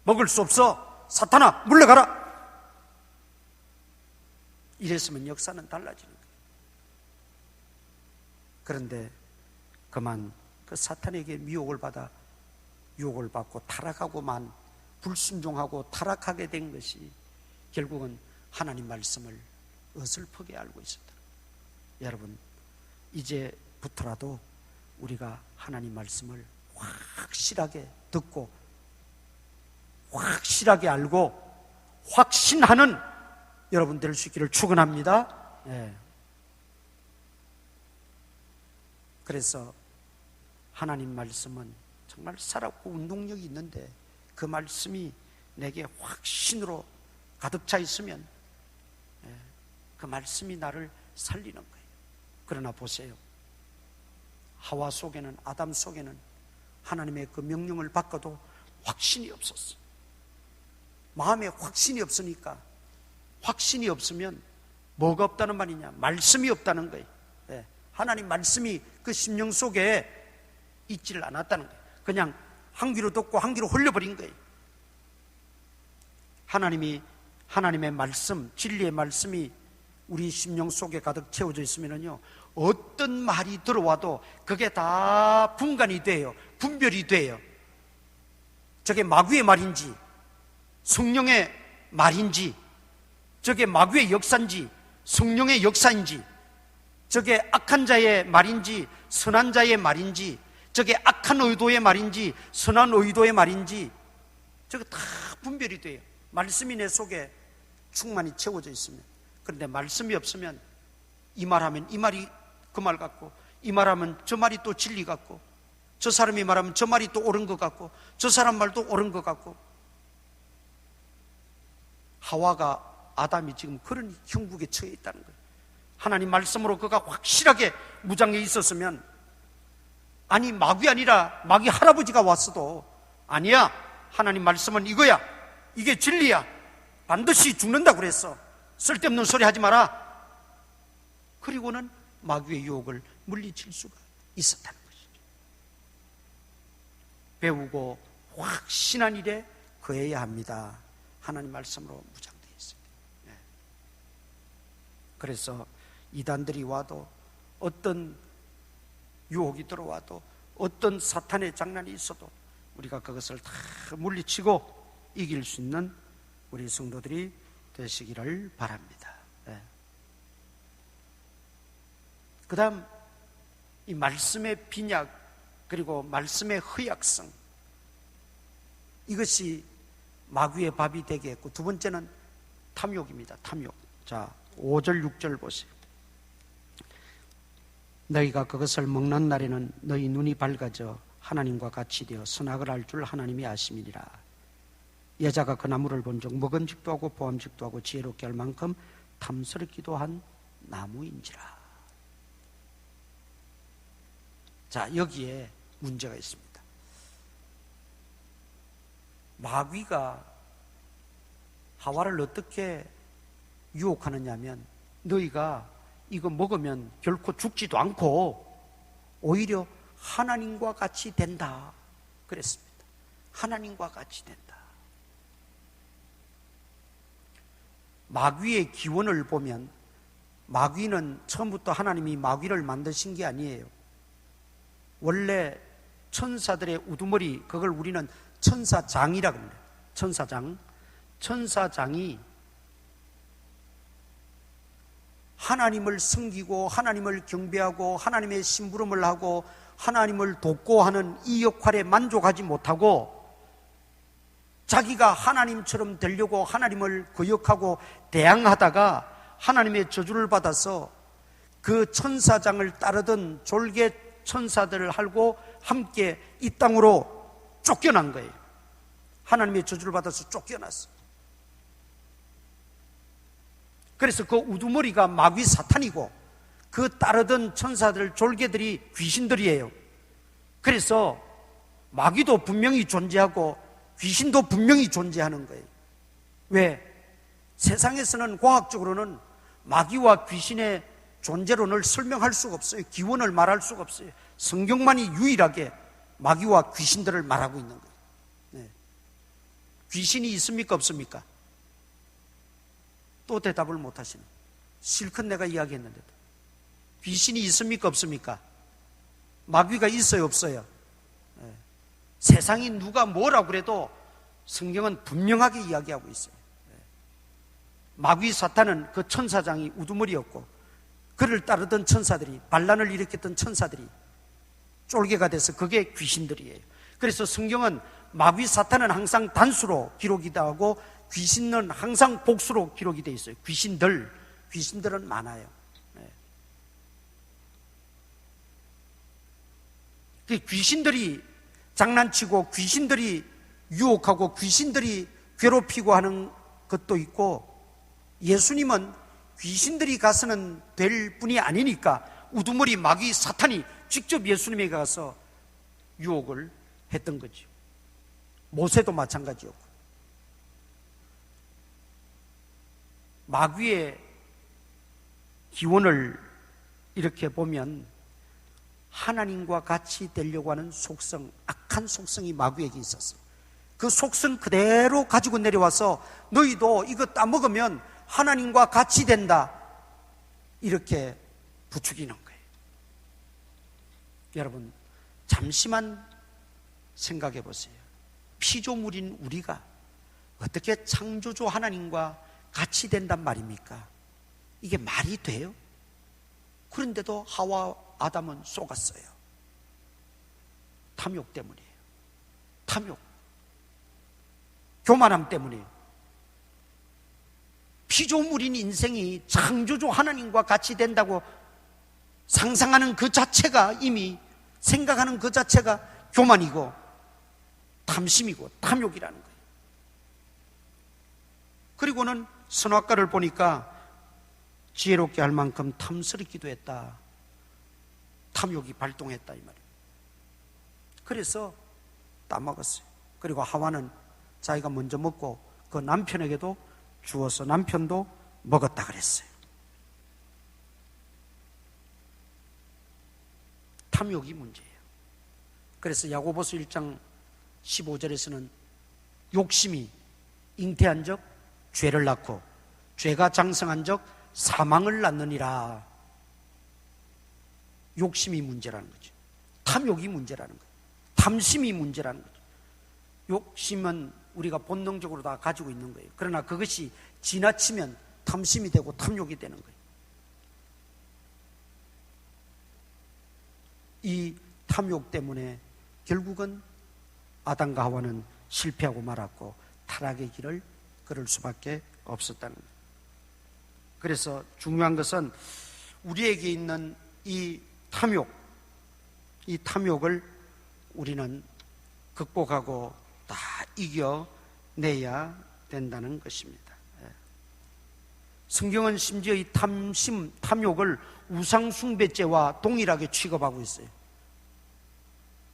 먹을 수 없어, 사탄아 물러가라, 이랬으면 역사는 달라지는 거예요. 그런데 그만 그 사탄에게 미혹을 받아 유혹을 받고 타락하고만 불순종하고 타락하게 된 것이 결국은 하나님 말씀을 어설프게 알고 있었다. 여러분, 이제부터라도 우리가 하나님 말씀을 확실하게 듣고 확실하게 알고 확신하는 여러분 될 수 있기를 축원합니다. 네. 그래서 하나님 말씀은 정말 살았고 운동력이 있는데 그 말씀이 내게 확신으로 가득 차 있으면 그 말씀이 나를 살리는 거예요. 그러나 보세요, 하와 속에는, 아담 속에는 하나님의 그 명령을 받고도 확신이 없었어. 마음에 확신이 없으니까, 확신이 없으면 뭐가 없다는 말이냐? 말씀이 없다는 거예요. 하나님 말씀이 그 심령 속에 있지를 않았다는 거예요. 그냥 한 귀로 듣고 한 귀로 흘려버린 거예요. 하나님의 말씀, 진리의 말씀이 우리 심령 속에 가득 채워져 있으면요, 어떤 말이 들어와도 그게 다 분간이 돼요. 분별이 돼요. 저게 마귀의 말인지 성령의 말인지, 저게 마귀의 역사인지 성령의 역사인지, 저게 악한 자의 말인지 선한 자의 말인지, 저게 악한 의도의 말인지 선한 의도의 말인지, 저게 다 분별이 돼요. 말씀이 내 속에 충만히 채워져 있으면. 그런데 말씀이 없으면 이 말하면 이 말이 그 말 같고, 이 말하면 저 말이 또 진리 같고, 저 사람이 말하면 저 말이 또 옳은 것 같고, 저 사람 말도 옳은 것 같고. 하와가, 아담이 지금 그런 형국에 처해 있다는 거예요. 하나님 말씀으로 그가 확실하게 무장해 있었으면, 아니 마귀 아니라 마귀 할아버지가 왔어도 아니야, 하나님 말씀은 이거야, 이게 진리야, 반드시 죽는다고 그랬어, 쓸데없는 소리 하지 마라, 그리고는 마귀의 유혹을 물리칠 수가 있었다는 것이죠. 배우고 확신한 일에 거해야 합니다. 하나님 말씀으로 무장되어 있습니다. 그래서 이단들이 와도, 어떤 유혹이 들어와도, 어떤 사탄의 장난이 있어도 우리가 그것을 다 물리치고 이길 수 있는 우리 성도들이 되시기를 바랍니다. 그 다음, 이 말씀의 빈약, 그리고 말씀의 허약성, 이것이 마귀의 밥이 되게 했고, 두 번째는 탐욕입니다. 탐욕. 자, 5절 6절 보세요. 너희가 그것을 먹는 날에는 너희 눈이 밝아져 하나님과 같이 되어 선악을 알 줄 하나님이 아심이니라. 여자가 그 나무를 본즉 먹음직도 하고 보암직도 하고 지혜롭게 할 만큼 탐스럽기도 한 나무인지라. 자, 여기에 문제가 있습니다. 마귀가 하와를 어떻게 유혹하느냐 하면, 너희가 이거 먹으면 결코 죽지도 않고 오히려 하나님과 같이 된다 그랬습니다. 하나님과 같이 된다. 마귀의 기원을 보면, 마귀는 처음부터 하나님이 마귀를 만드신 게 아니에요. 원래 천사들의 우두머리, 그걸 우리는 천사장이라고 합니다. 천사장이 하나님을 섬기고 하나님을 경배하고 하나님의 심부름을 하고 하나님을 돕고 하는 이 역할에 만족하지 못하고, 자기가 하나님처럼 되려고 하나님을 거역하고 대항하다가 하나님의 저주를 받아서 그 천사장을 따르던 졸개 천사들을 하고 함께 이 땅으로 쫓겨난 거예요. 하나님의 저주를 받아서 쫓겨났어. 그래서 그 우두머리가 마귀 사탄이고 그 따르던 천사들, 졸개들이 귀신들이에요. 그래서 마귀도 분명히 존재하고 귀신도 분명히 존재하는 거예요. 왜? 세상에서는 과학적으로는 마귀와 귀신의 존재론을 설명할 수가 없어요. 기원을 말할 수가 없어요. 성경만이 유일하게 마귀와 귀신들을 말하고 있는 거예요. 네. 귀신이 있습니까? 없습니까? 또 대답을 못 하시네. 실컷 내가 이야기했는데도. 귀신이 있습니까? 없습니까? 마귀가 있어요? 없어요? 네. 세상이 누가 뭐라고 그래도 성경은 분명하게 이야기하고 있어요. 네. 마귀 사탄은 그 천사장이 우두머리였고 그를 따르던 천사들이, 반란을 일으켰던 천사들이 쫄개가 돼서 그게 귀신들이에요. 그래서 성경은 마귀 사탄은 항상 단수로 기록이 되고 귀신은 항상 복수로 기록이 되어 있어요. 귀신들은 많아요. 네. 귀신들이 장난치고 귀신들이 유혹하고 귀신들이 괴롭히고 하는 것도 있고, 예수님은 귀신들이 가서는 될 뿐이 아니니까 우두머리 마귀 사탄이 직접 예수님에게 가서 유혹을 했던 거죠. 모세도 마찬가지였고. 마귀의 기원을 이렇게 보면 하나님과 같이 되려고 하는 속성, 악한 속성이 마귀에게 있었어요. 그 속성 그대로 가지고 내려와서 너희도 이거 따먹으면 하나님과 같이 된다, 이렇게 부추기는 거예요. 여러분, 잠시만 생각해 보세요. 피조물인 우리가 어떻게 창조주 하나님과 같이 된단 말입니까? 이게 말이 돼요? 그런데도 하와 아담은 속았어요. 탐욕 때문이에요. 탐욕. 교만함 때문이에요. 피조물인 인생이 창조주 하나님과 같이 된다고 상상하는 그 자체가, 이미 생각하는 그 자체가 교만이고 탐심이고 탐욕이라는 거예요. 그리고는 선악과를 보니까 지혜롭게 할 만큼 탐스럽기도 했다. 탐욕이 발동했다, 이 말이에요. 그래서 따먹었어요. 그리고 하와는 자기가 먼저 먹고 그 남편에게도 주어서 남편도 먹었다 그랬어요. 탐욕이 문제예요. 그래서 야고보서 1장 15절에서는 욕심이 잉태한 적 죄를 낳고 죄가 장성한 적 사망을 낳느니라. 욕심이 문제라는 거죠. 탐욕이 문제라는 거죠. 탐심이 문제라는 거죠. 욕심은 우리가 본능적으로 다 가지고 있는 거예요. 그러나 그것이 지나치면 탐심이 되고 탐욕이 되는 거예요. 이 탐욕 때문에 결국은 아담과 하와는 실패하고 말았고 타락의 길을 걸을 수밖에 없었다는 거예요. 그래서 중요한 것은 우리에게 있는 이 탐욕을 우리는 극복하고 다 이겨내야 된다는 것입니다. 성경은 심지어 이 탐욕을 우상숭배죄와 동일하게 취급하고 있어요.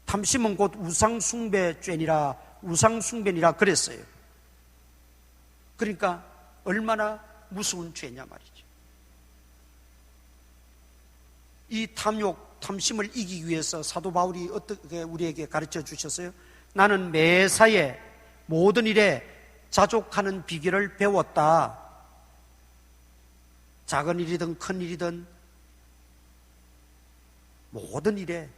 탐심은 곧 우상숭배죄니라, 우상숭배니라 그랬어요. 그러니까 얼마나 무서운 죄냐 말이죠. 이 탐심을 이기기 위해서 사도 바울이 어떻게 우리에게 가르쳐 주셨어요? 나는 매사에 모든 일에 자족하는 비결을 배웠다. 작은 일이든 큰 일이든 모든 일에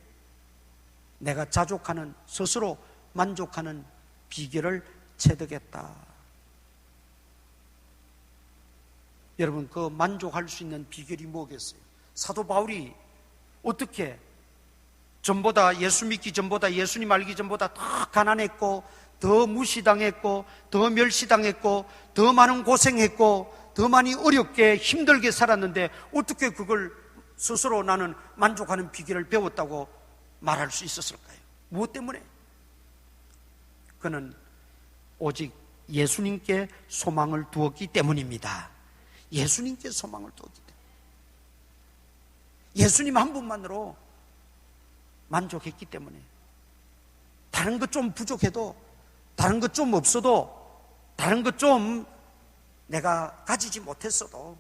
내가 자족하는, 스스로 만족하는 비결을 체득했다. 여러분, 그 만족할 수 있는 비결이 뭐겠어요? 사도 바울이 어떻게 전보다, 예수 믿기 전보다, 예수님 알기 전보다 더 가난했고, 더 무시당했고, 더 멸시당했고, 더 많은 고생했고, 더 많이 어렵게 힘들게 살았는데 어떻게 그걸 스스로 나는 만족하는 비결을 배웠다고 말할 수 있었을까요? 무엇 때문에? 그는 오직 예수님께 소망을 두었기 때문입니다. 예수님께 소망을 두었기 때문에 예수님 한 분만으로 만족했기 때문에 다른 것 좀 부족해도, 다른 것 좀 없어도, 다른 것 좀 내가 가지지 못했어도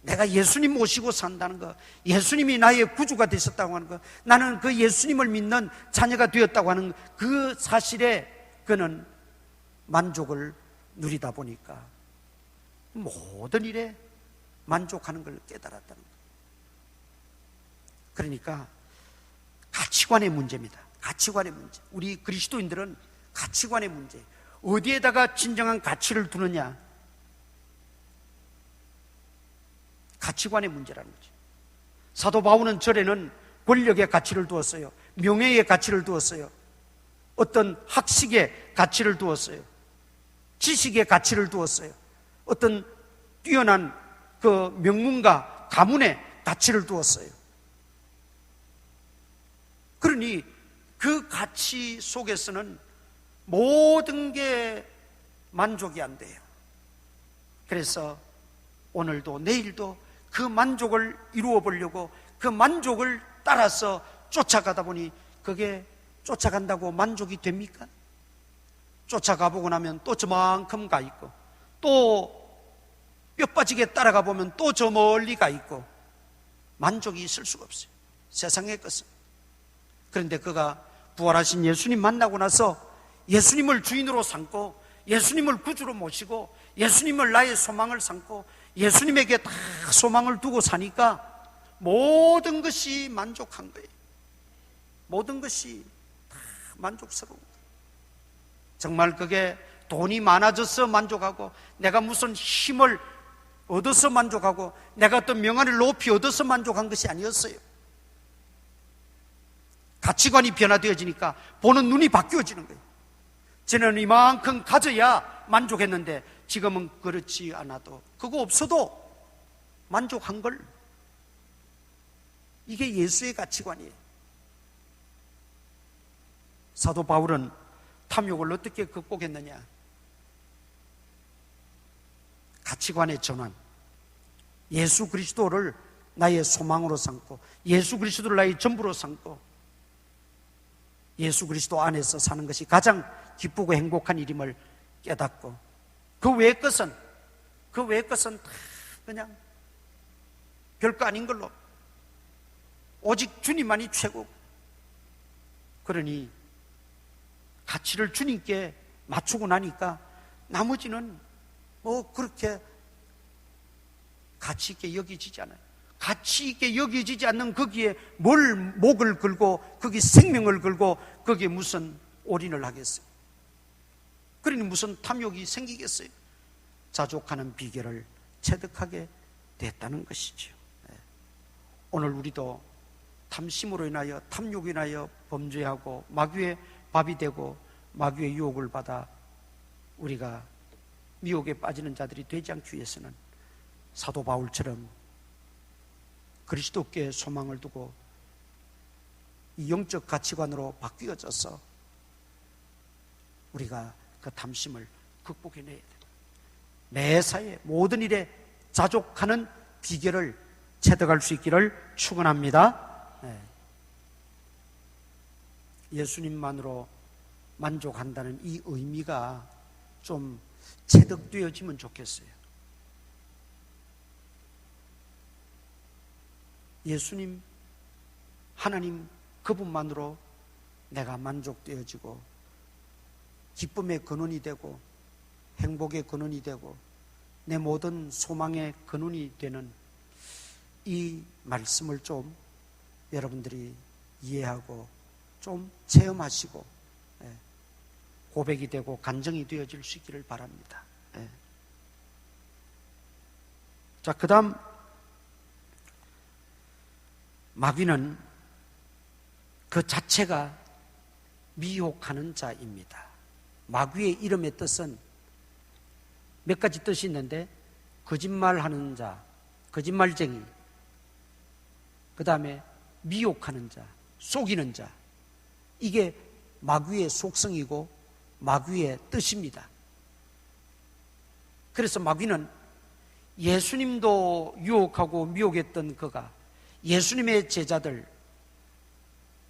내가 예수님 모시고 산다는 것, 예수님이 나의 구주가 되셨다고 하는 것, 나는 그 예수님을 믿는 자녀가 되었다고 하는 그 사실에 그는 만족을 누리다 보니까 모든 일에 만족하는 걸 깨달았다는 것. 그러니까 가치관의 문제입니다. 가치관의 문제. 우리 그리스도인들은 가치관의 문제. 어디에다가 진정한 가치를 두느냐? 가치관의 문제라는 거죠. 사도 바울은 절에는 권력의 가치를 두었어요. 명예의 가치를 두었어요. 어떤 학식의 가치를 두었어요. 지식의 가치를 두었어요. 어떤 뛰어난 그 명문가 가문의 가치를 두었어요. 그러니 그 가치 속에서는 모든 게 만족이 안 돼요. 그래서 오늘도 내일도 그 만족을 이루어 보려고 그 만족을 따라서 쫓아가다 보니 그게 쫓아간다고 만족이 됩니까? 쫓아가 보고 나면 또 저만큼 가 있고, 또 뼈 빠지게 따라가 보면 또 저 멀리 가 있고, 만족이 있을 수가 없어요, 세상의 것은. 그런데 그가 부활하신 예수님 만나고 나서 예수님을 주인으로 삼고 예수님을 구주로 모시고 예수님을 나의 소망을 삼고 예수님에게 다 소망을 두고 사니까 모든 것이 만족한 거예요. 모든 것이 다 만족스러운 거예요. 정말 그게 돈이 많아져서 만족하고, 내가 무슨 힘을 얻어서 만족하고, 내가 어떤 명예를 높이 얻어서 만족한 것이 아니었어요. 가치관이 변화되어지니까 보는 눈이 바뀌어지는 거예요. 저는 이만큼 가져야 만족했는데 지금은 그렇지 않아도, 그거 없어도 만족한 걸. 이게 예수의 가치관이에요. 사도 바울은 탐욕을 어떻게 극복했느냐? 가치관의 전환. 예수 그리스도를 나의 소망으로 삼고 예수 그리스도를 나의 전부로 삼고 예수 그리스도 안에서 사는 것이 가장 기쁘고 행복한 일임을 깨닫고, 그 외의 것은 다 그냥 별거 아닌 걸로, 오직 주님만이 최고. 그러니 가치를 주님께 맞추고 나니까 나머지는 뭐 그렇게 가치 있게 여겨지지 않아요. 가치 있게 여겨지지 않는 거기에 뭘 목을 걸고 거기 생명을 걸고 거기에 무슨 올인을 하겠어요? 그러니 무슨 탐욕이 생기겠어요? 자족하는 비결을 체득하게 됐다는 것이죠. 오늘 우리도 탐심으로 인하여, 탐욕으로 인하여 범죄하고 마귀의 밥이 되고 마귀의 유혹을 받아 우리가 미혹에 빠지는 자들이 되지 않기 위해서는 사도 바울처럼 그리스도께 소망을 두고 이 영적 가치관으로 바뀌어져서 우리가 그 탐심을 극복해내야 돼요. 매사에 모든 일에 자족하는 비결을 체득할 수 있기를 축원합니다. 예수님만으로 만족한다는 이 의미가 좀 체득되어지면 좋겠어요. 예수님, 하나님 그분만으로 내가 만족되어지고 기쁨의 근원이 되고 행복의 근원이 되고 내 모든 소망의 근원이 되는 이 말씀을 좀 여러분들이 이해하고 좀 체험하시고 고백이 되고 간증이 되어질 수 있기를 바랍니다. 자, 그 다음 마귀는 그 자체가 미혹하는 자입니다. 마귀의 이름의 뜻은 몇 가지 뜻이 있는데, 거짓말하는 자, 거짓말쟁이, 그 다음에 미혹하는 자, 속이는 자, 이게 마귀의 속성이고 마귀의 뜻입니다. 그래서 마귀는 예수님도 유혹하고 미혹했던 그가 예수님의 제자들,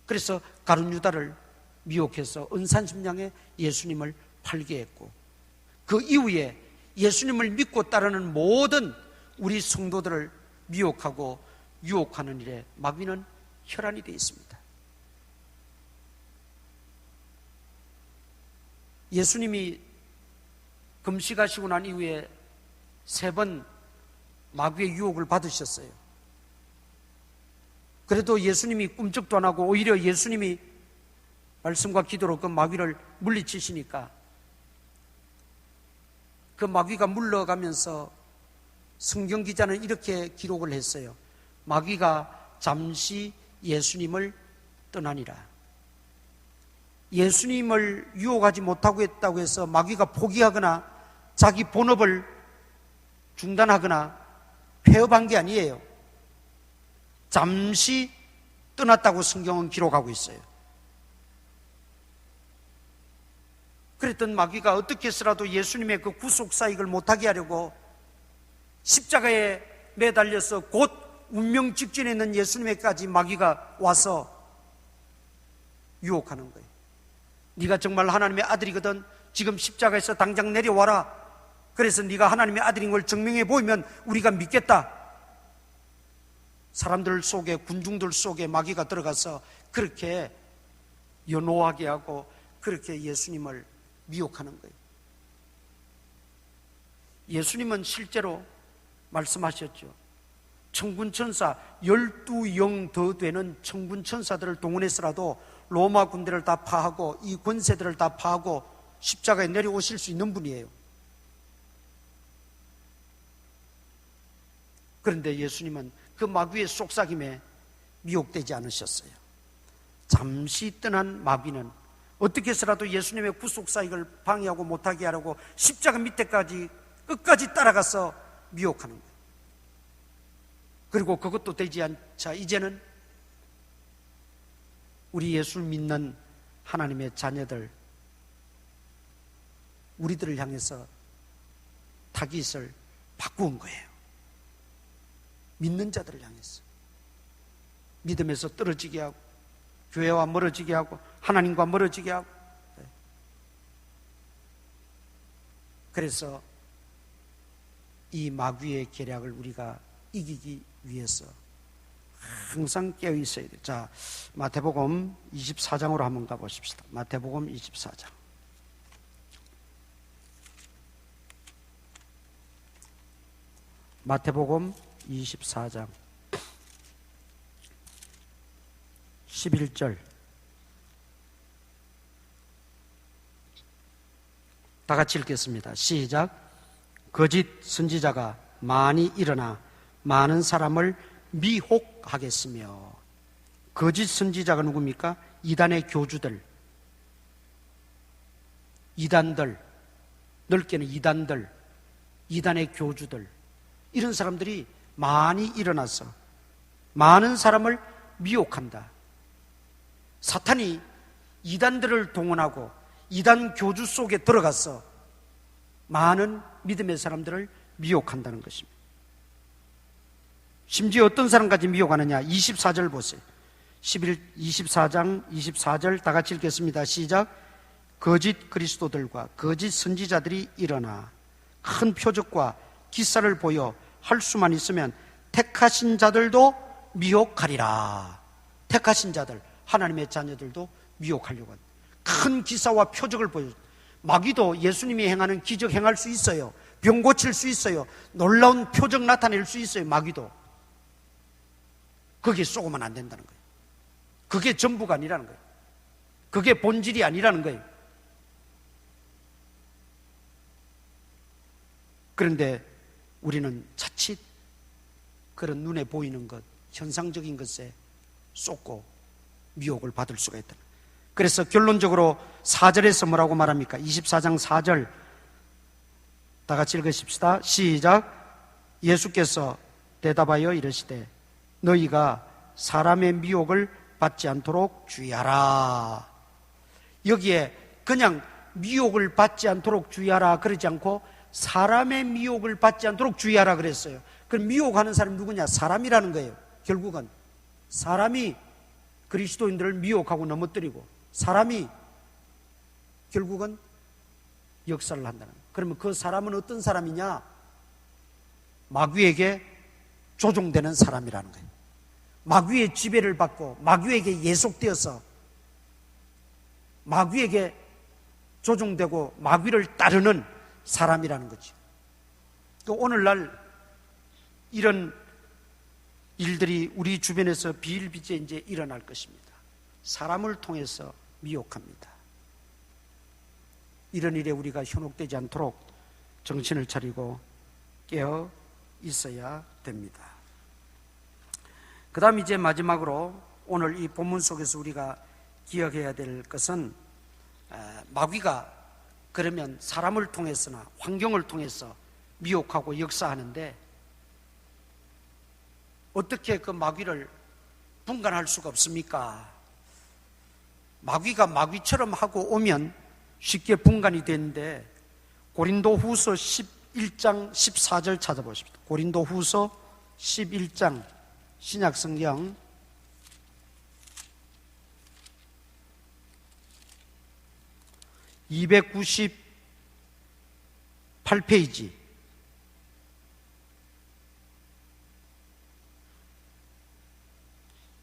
그래서 가룟 유다를 미혹해서 은산심장에 예수님을 팔게 했고, 그 이후에 예수님을 믿고 따르는 모든 우리 성도들을 미혹하고 유혹하는 일에 마귀는 혈안이 되어 있습니다. 예수님이 금식하시고 난 이후에 3번 마귀의 유혹을 받으셨어요. 그래도 예수님이 꿈쩍도 안 하고 오히려 예수님이 말씀과 기도로 그 마귀를 물리치시니까 그 마귀가 물러가면서 성경 기자는 이렇게 기록을 했어요. 마귀가 잠시 예수님을 떠나니라. 예수님을 유혹하지 못하고 했다고 해서 마귀가 포기하거나 자기 본업을 중단하거나 폐업한 게 아니에요. 잠시 떠났다고 성경은 기록하고 있어요. 그랬던 마귀가 어떻게 해서라도 예수님의 그 구속사역을 못하게 하려고 십자가에 매달려서 곧 운명 직전에 있는 예수님에까지 마귀가 와서 유혹하는 거예요. 네가 정말 하나님의 아들이거든, 지금 십자가에서 당장 내려와라. 그래서 네가 하나님의 아들인 걸 증명해 보이면 우리가 믿겠다. 사람들 속에, 군중들 속에 마귀가 들어가서 그렇게 연호하게 하고 그렇게 예수님을 미혹하는 거예요. 예수님은 실제로 말씀하셨죠. 천군천사 12영 더 되는 천군천사들을 동원해서라도 로마 군대를 다 파하고 이 권세들을 다 파하고 십자가에 내려오실 수 있는 분이에요. 그런데 예수님은 그 마귀의 속삭임에 미혹되지 않으셨어요. 잠시 떠난 마귀는 어떻게 해서라도 예수님의 구속사역을 방해하고 못하게 하려고 십자가 밑에까지 끝까지 따라가서 미혹하는 거예요. 그리고 그것도 되지 않자 이제는 우리 예수 믿는 하나님의 자녀들, 우리들을 향해서 타깃을 바꾸은 거예요. 믿는 자들을 향해서 믿음에서 떨어지게 하고 교회와 멀어지게 하고 하나님과 멀어지게 하고. 그래서 이 마귀의 계략을 우리가 이기기 위해서 항상 깨어 있어야 돼요. 자, 마태복음 24장으로 한번 가보십시다. 마태복음 24장. 마태복음 24장 11절. 다 같이 읽겠습니다. 시작. 거짓 선지자가 많이 일어나 많은 사람을 미혹하겠으며. 거짓 선지자가 누굽니까? 이단의 교주들, 이단들, 넓게는 이단들, 이단의 교주들, 이런 사람들이 많이 일어나서 많은 사람을 미혹한다. 사탄이 이단들을 동원하고 이단 교주 속에 들어가서 많은 믿음의 사람들을 미혹한다는 것입니다. 심지어 어떤 사람까지 미혹하느냐? 24절 보세요. 24장 24절 다 같이 읽겠습니다. 시작. 거짓 그리스도들과 거짓 선지자들이 일어나 큰 표적과 기사를 보여 할 수만 있으면 택하신 자들도 미혹하리라. 택하신 자들, 하나님의 자녀들도 미혹하려고 한다. 큰 기사와 표적을 보여. 마귀도 예수님이 행하는 기적 행할 수 있어요. 병 고칠 수 있어요. 놀라운 표적 나타낼 수 있어요. 마귀도. 거기에 쏘고만 안 된다는 거예요. 그게 전부가 아니라는 거예요. 그게 본질이 아니라는 거예요. 그런데 우리는 자칫 그런 눈에 보이는 것, 현상적인 것에 쏟고 미혹을 받을 수가 있다. 그래서 결론적으로 4절에서 뭐라고 말합니까? 24장 4절 다 같이 읽으십시다. 시작. 예수께서 대답하여 이르시되 너희가 사람의 미혹을 받지 않도록 주의하라. 여기에 그냥 미혹을 받지 않도록 주의하라 그러지 않고 사람의 미혹을 받지 않도록 주의하라 그랬어요. 그럼 미혹하는 사람이 누구냐? 사람이라는 거예요. 결국은 사람이 그리스도인들을 미혹하고 넘어뜨리고 사람이 결국은 역사를 한다는 거예요. 그러면 그 사람은 어떤 사람이냐? 마귀에게 조종되는 사람이라는 거예요. 마귀의 지배를 받고 마귀에게 예속되어서 마귀에게 조종되고 마귀를 따르는 사람이라는 거죠. 오늘날 이런 일들이 우리 주변에서 비일비재 이제 일어날 것입니다. 사람을 통해서 미혹합니다. 이런 일에 우리가 현혹되지 않도록 정신을 차리고 깨어 있어야 됩니다. 그 다음 이제 마지막으로 오늘 이 본문 속에서 우리가 기억해야 될 것은 마귀가 그러면 사람을 통해서나 환경을 통해서 미혹하고 역사하는데 어떻게 그 마귀를 분간할 수가 없습니까? 마귀가 마귀처럼 하고 오면 쉽게 분간이 되는데 고린도후서 11장 14절 찾아보십시오. 고린도후서 11장 신약성경 298페이지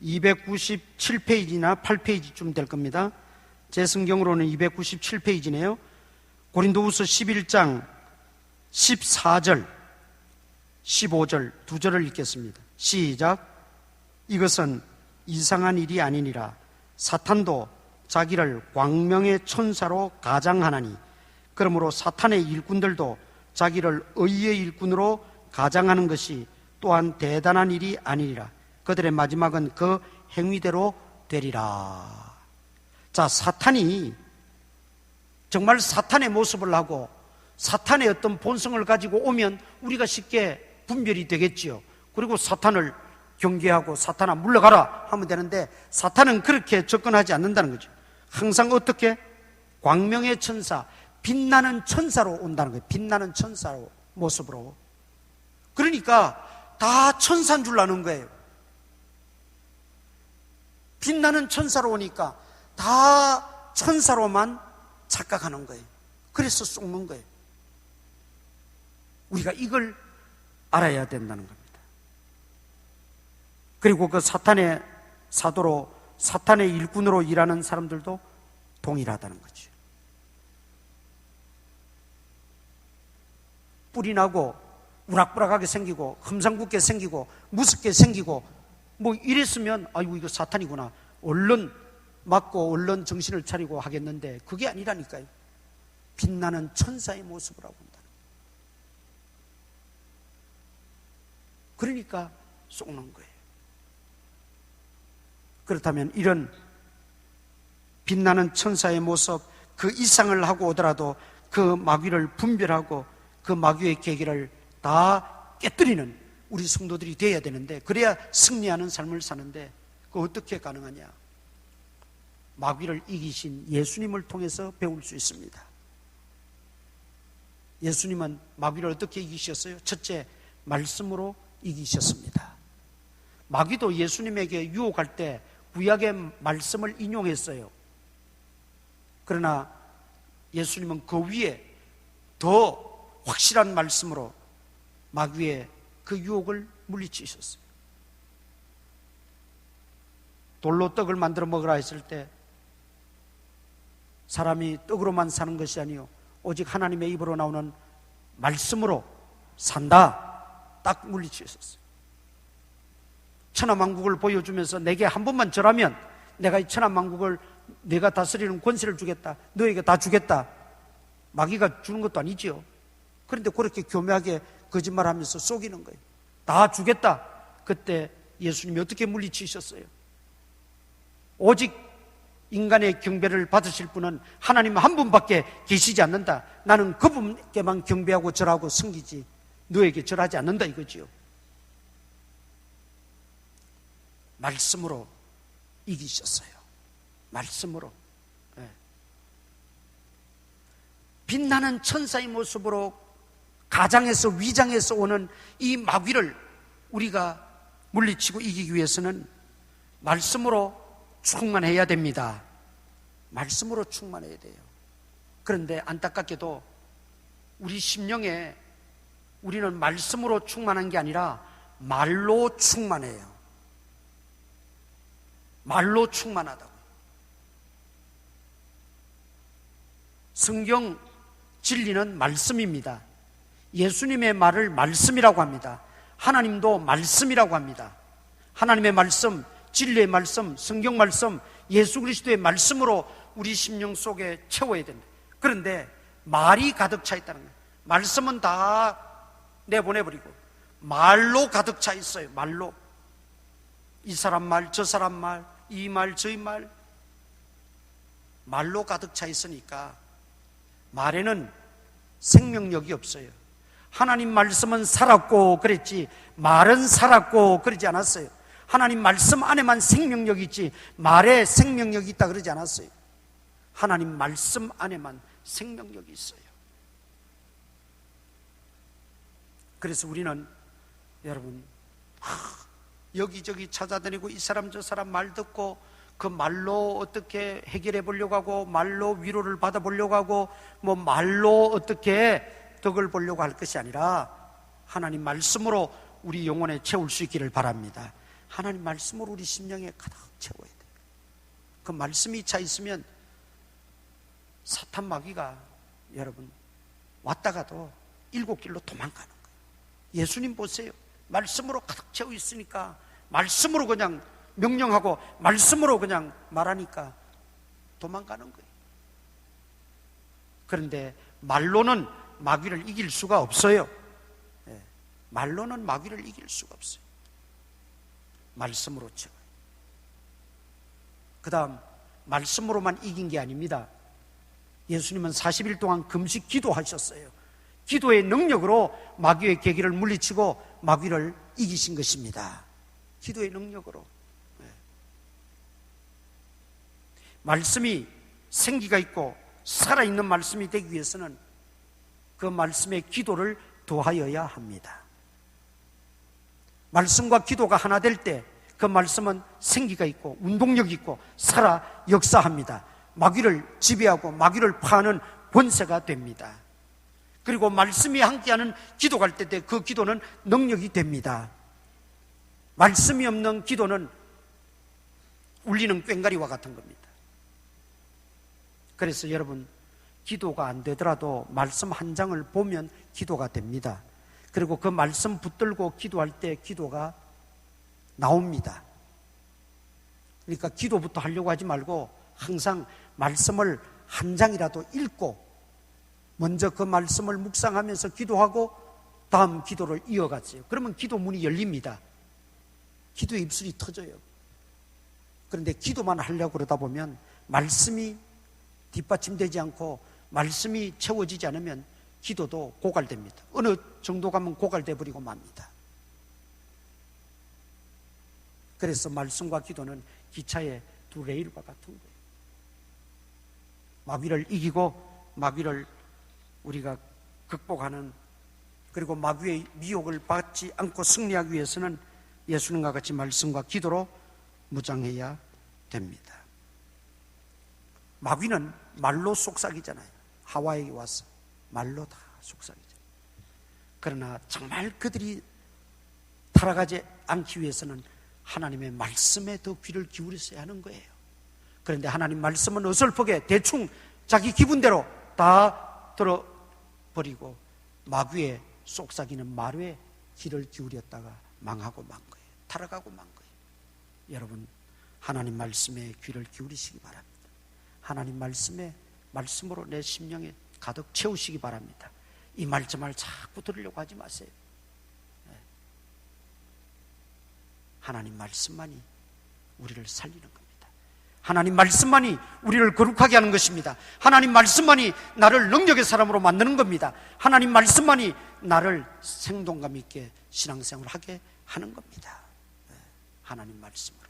297페이지나 8페이지쯤 될 겁니다. 제 성경으로는 297페이지네요. 고린도후서 11장 14절 15절 두 절을 읽겠습니다. 시작. 이것은 이상한 일이 아니니라. 사탄도 자기를 광명의 천사로 가장하나니 그러므로 사탄의 일꾼들도 자기를 의의 일꾼으로 가장하는 것이 또한 대단한 일이 아니니라. 그들의 마지막은 그 행위대로 되리라. 자, 사탄이 정말 사탄의 모습을 하고 사탄의 어떤 본성을 가지고 오면 우리가 쉽게 분별이 되겠지요. 그리고 사탄을 경계하고 사탄아 물러가라 하면 되는데 사탄은 그렇게 접근하지 않는다는 거죠. 항상 어떻게? 광명의 천사, 빛나는 천사로 온다는 거예요. 빛나는 천사로 모습으로. 그러니까 다 천사인 줄 아는 거예요. 빛나는 천사로 오니까 다 천사로만 착각하는 거예요. 그래서 속는 거예요. 우리가 이걸 알아야 된다는 겁니다. 그리고 그 사탄의 사도로 사탄의 일꾼으로 일하는 사람들도 동일하다는 거죠. 뿔이 나고 우락부락하게 생기고 흠상궂게 생기고 무섭게 생기고 뭐 이랬으면 아이고 이거 사탄이구나 얼른 맞고 얼른 정신을 차리고 하겠는데 그게 아니라니까요. 빛나는 천사의 모습을 하고 온다. 그러니까 속는 거예요. 그렇다면 이런 빛나는 천사의 모습 그 이상을 하고 오더라도 그 마귀를 분별하고 그 마귀의 계기를 다 깨뜨리는 우리 성도들이 되어야 되는데 그래야 승리하는 삶을 사는데 그 어떻게 가능하냐? 마귀를 이기신 예수님을 통해서 배울 수 있습니다. 예수님은 마귀를 어떻게 이기셨어요? 첫째, 말씀으로 이기셨습니다. 마귀도 예수님에게 유혹할 때 구약의 말씀을 인용했어요. 그러나 예수님은 그 위에 더 확실한 말씀으로 마귀의 그 유혹을 물리치셨어요. 돌로 떡을 만들어 먹으라 했을 때 사람이 떡으로만 사는 것이 아니요 오직 하나님의 입으로 나오는 말씀으로 산다 딱 물리치셨어요. 천하만국을 보여주면서 내게 한 번만 절하면 내가 이 천하만국을 내가 다스리는 권세를 주겠다, 너에게 다 주겠다. 마귀가 주는 것도 아니지요. 그런데 그렇게 교묘하게 거짓말하면서 속이는 거예요. 다 주겠다. 그때 예수님이 어떻게 물리치셨어요? 오직 인간의 경배를 받으실 분은 하나님 한 분밖에 계시지 않는다. 나는 그분께만 경배하고 절하고 섬기지 너에게 절하지 않는다 이거지요. 말씀으로 이기셨어요. 말씀으로. 네. 빛나는 천사의 모습으로 가장에서 위장에서 오는 이 마귀를 우리가 물리치고 이기기 위해서는 말씀으로 충만해야 됩니다. 말씀으로 충만해야 돼요. 그런데 안타깝게도 우리 심령에 우리는 말씀으로 충만한 게 아니라 말로 충만해요. 말로 충만하다고. 성경 진리는 말씀입니다. 예수님의 말을 말씀이라고 합니다. 하나님도 말씀이라고 합니다. 하나님의 말씀, 진리의 말씀, 성경 말씀, 예수 그리스도의 말씀으로 우리 심령 속에 채워야 된다. 그런데 말이 가득 차 있다는 거예요. 말씀은 다 내보내버리고 말로 가득 차 있어요. 말로. 이 사람 말, 저 사람 말, 이 말, 저이 말, 말로 가득 차 있으니까 말에는 생명력이 없어요. 하나님 말씀은 살았고 그랬지 말은 살았고 그러지 않았어요. 하나님 말씀 안에만 생명력이 있지 말에 생명력이 있다 그러지 않았어요. 하나님 말씀 안에만 생명력이 있어요. 그래서 우리는 여러분 여기저기 찾아다니고 이 사람 저 사람 말 듣고 그 말로 어떻게 해결해 보려고 하고 말로 위로를 받아 보려고 하고 뭐 말로 어떻게 덕을 보려고 할 것이 아니라 하나님 말씀으로 우리 영혼에 채울 수 있기를 바랍니다. 하나님 말씀으로 우리 심령에 가득 채워야 돼요. 그 말씀이 차 있으면 사탄 마귀가 여러분 왔다가도 7길로 도망가는 거예요. 예수님 보세요. 말씀으로 가득 채워 있으니까 말씀으로 그냥 명령하고 말씀으로 그냥 말하니까 도망가는 거예요. 그런데 말로는 마귀를 이길 수가 없어요. 말로는 마귀를 이길 수가 없어요. 말씀으로 채워요. 그 다음 말씀으로만 이긴 게 아닙니다. 예수님은 40일 동안 금식 기도하셨어요. 기도의 능력으로 마귀의 계기를 물리치고 마귀를 이기신 것입니다. 기도의 능력으로. 말씀이 생기가 있고 살아있는 말씀이 되기 위해서는 그 말씀의 기도를 더하여야 합니다. 말씀과 기도가 하나 될 때 그 말씀은 생기가 있고 운동력이 있고 살아 역사합니다. 마귀를 지배하고 마귀를 파하는 권세가 됩니다. 그리고 말씀이 함께하는 기도가 할 때 그 기도는 능력이 됩니다. 말씀이 없는 기도는 울리는 꽹과리와 같은 겁니다. 그래서 여러분 기도가 안 되더라도 말씀 한 장을 보면 기도가 됩니다. 그리고 그 말씀 붙들고 기도할 때 기도가 나옵니다. 그러니까 기도부터 하려고 하지 말고 항상 말씀을 한 장이라도 읽고 먼저 그 말씀을 묵상하면서 기도하고 다음 기도를 이어가세요. 그러면 기도 문이 열립니다. 기도의 입술이 터져요. 그런데 기도만 하려고 그러다 보면 말씀이 뒷받침되지 않고 말씀이 채워지지 않으면 기도도 고갈됩니다. 어느 정도 가면 고갈돼 버리고 맙니다. 그래서 말씀과 기도는 기차의 두 레일과 같은 거예요. 마귀를 이기고 마귀를 우리가 극복하는, 그리고 마귀의 미혹을 받지 않고 승리하기 위해서는 예수님과 같이 말씀과 기도로 무장해야 됩니다. 마귀는 말로 속삭이잖아요. 하와에게 와서 말로 다 속삭이잖아요. 그러나 정말 그들이 타락하지 않기 위해서는 하나님의 말씀에 더 귀를 기울였어야 하는 거예요. 그런데 하나님 말씀은 어설프게 대충 자기 기분대로 다 들어버리고 마귀의 속삭이는 말에 귀를 기울였다가 망하고 만 거예요. 타락하고 만 거예요. 여러분, 하나님 말씀에 귀를 기울이시기 바랍니다. 하나님 말씀으로 내 심령에 가득 채우시기 바랍니다. 이 말씀을 자꾸 들으려고 하지 마세요. 하나님 말씀만이 우리를 살리는 겁니다. 하나님 말씀만이 우리를 거룩하게 하는 것입니다. 하나님 말씀만이 나를 능력의 사람으로 만드는 겁니다. 하나님 말씀만이 나를 생동감 있게 신앙생활을 하게 하는 겁니다. 하나님 말씀으로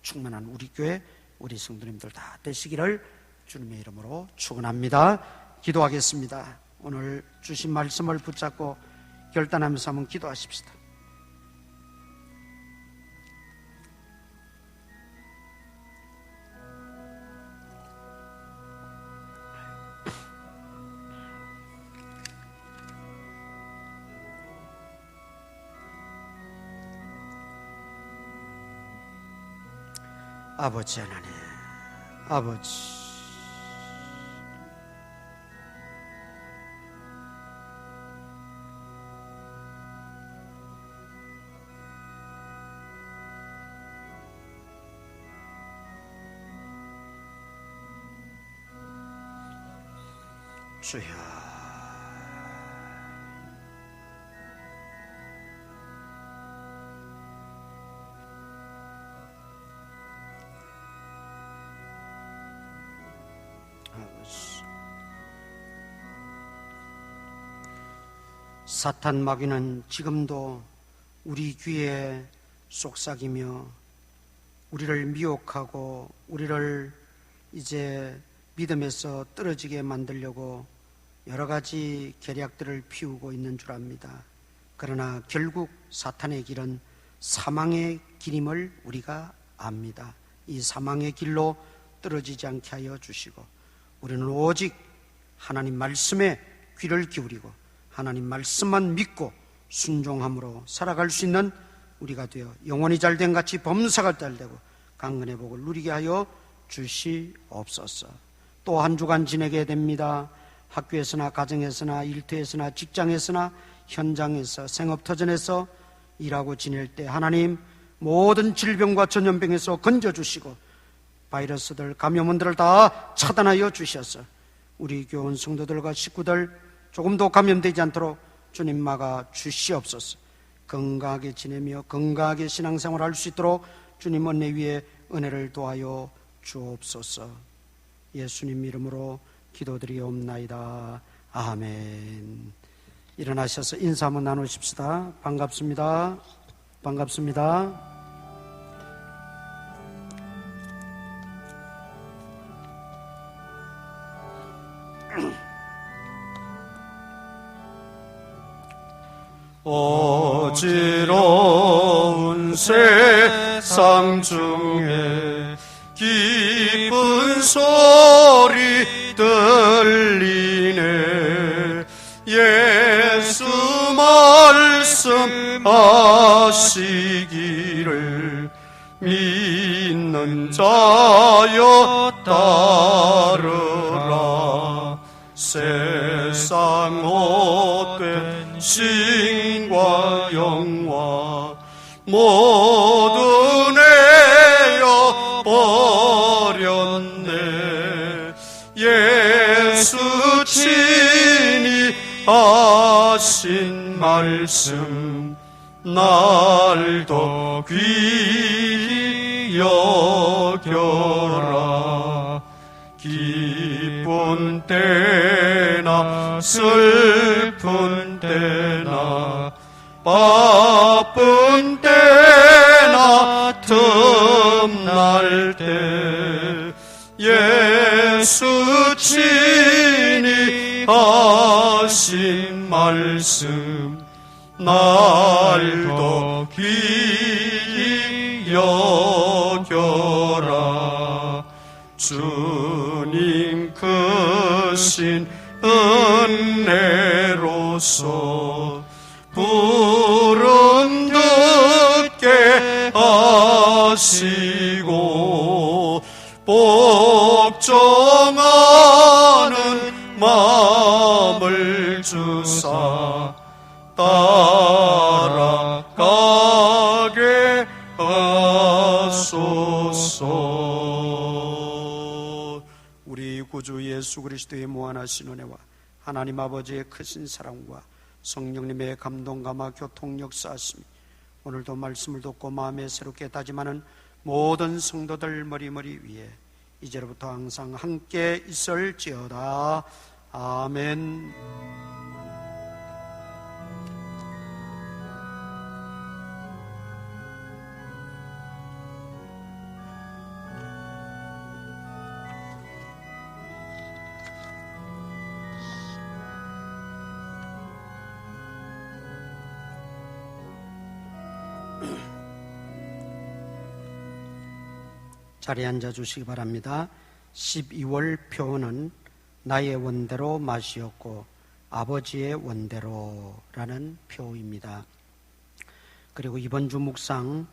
충만한 우리 교회, 우리 성도님들 다 되시기를 주님의 이름으로 축원합니다. 기도하겠습니다. 오늘 주신 말씀을 붙잡고 결단하면서 한번 기도하십시다. 아버지 하나님, 아버지, 주여, 아버지, 사탄 마귀는 지금도 우리 귀에 속삭이며 우리를 미혹하고 우리를 이제 믿음에서 떨어지게 만들려고 여러 가지 계략들을 피우고 있는 줄 압니다. 그러나 결국 사탄의 길은 사망의 길임을 우리가 압니다. 이 사망의 길로 떨어지지 않게 하여 주시고 우리는 오직 하나님 말씀에 귀를 기울이고 하나님 말씀만 믿고 순종함으로 살아갈 수 있는 우리가 되어 영원히 잘된 같이 범사가 잘되고 강건의 복을 누리게 하여 주시옵소서. 또 한 주간 지내게 됩니다. 학교에서나 가정에서나 일터에서나 직장에서나 현장에서 생업터전에서 일하고 지낼 때 하나님 모든 질병과 전염병에서 건져주시고 바이러스들 감염원들을 다 차단하여 주셔서 우리 교원 성도들과 식구들 조금도 감염되지 않도록 주님 막아 주시옵소서. 건강하게 지내며 건강하게 신앙생활 할 수 있도록 주님 은혜 위에 은혜를 도하여 주옵소서. 예수님 이름으로 기도드리옵나이다. 아멘. 일어나셔서 인사 한번 나누십시다. 반갑습니다. 반갑습니다. 어지러운 세상 중에 기쁜 소리 들리네. 예수 말씀하시기를 믿는 자여 따르라. 세상 헛된 신과 영화 모두 내어 버렸네. 예수 친히 하신 말씀 날 더 귀히 여겨라. 기쁜 때나 슬픈 때나 바쁜 때나 틈날 때 예수 친히 하신 말씀 날 더 귀히 여겨라. 주님 크신 은혜로서 부름 듣게 하시고 복종하는 마음을 주사 따라가게 하소서. 우리 구주 예수 그리스도의 무한하신 은혜와 하나님 아버지의 크신 사랑과 성령님의 감동 감화 교통 역사하심이 오늘도 말씀을 듣고 마음에 새롭게 다짐하는 모든 성도들 머리머리 위에 이제로부터 항상 함께 있을지어다. 아멘. 자리에 앉아 주시기 바랍니다. 12월 표어는 나의 원대로 맛이었고 아버지의 원대로라는 표입니다. 그리고 이번 주 묵상,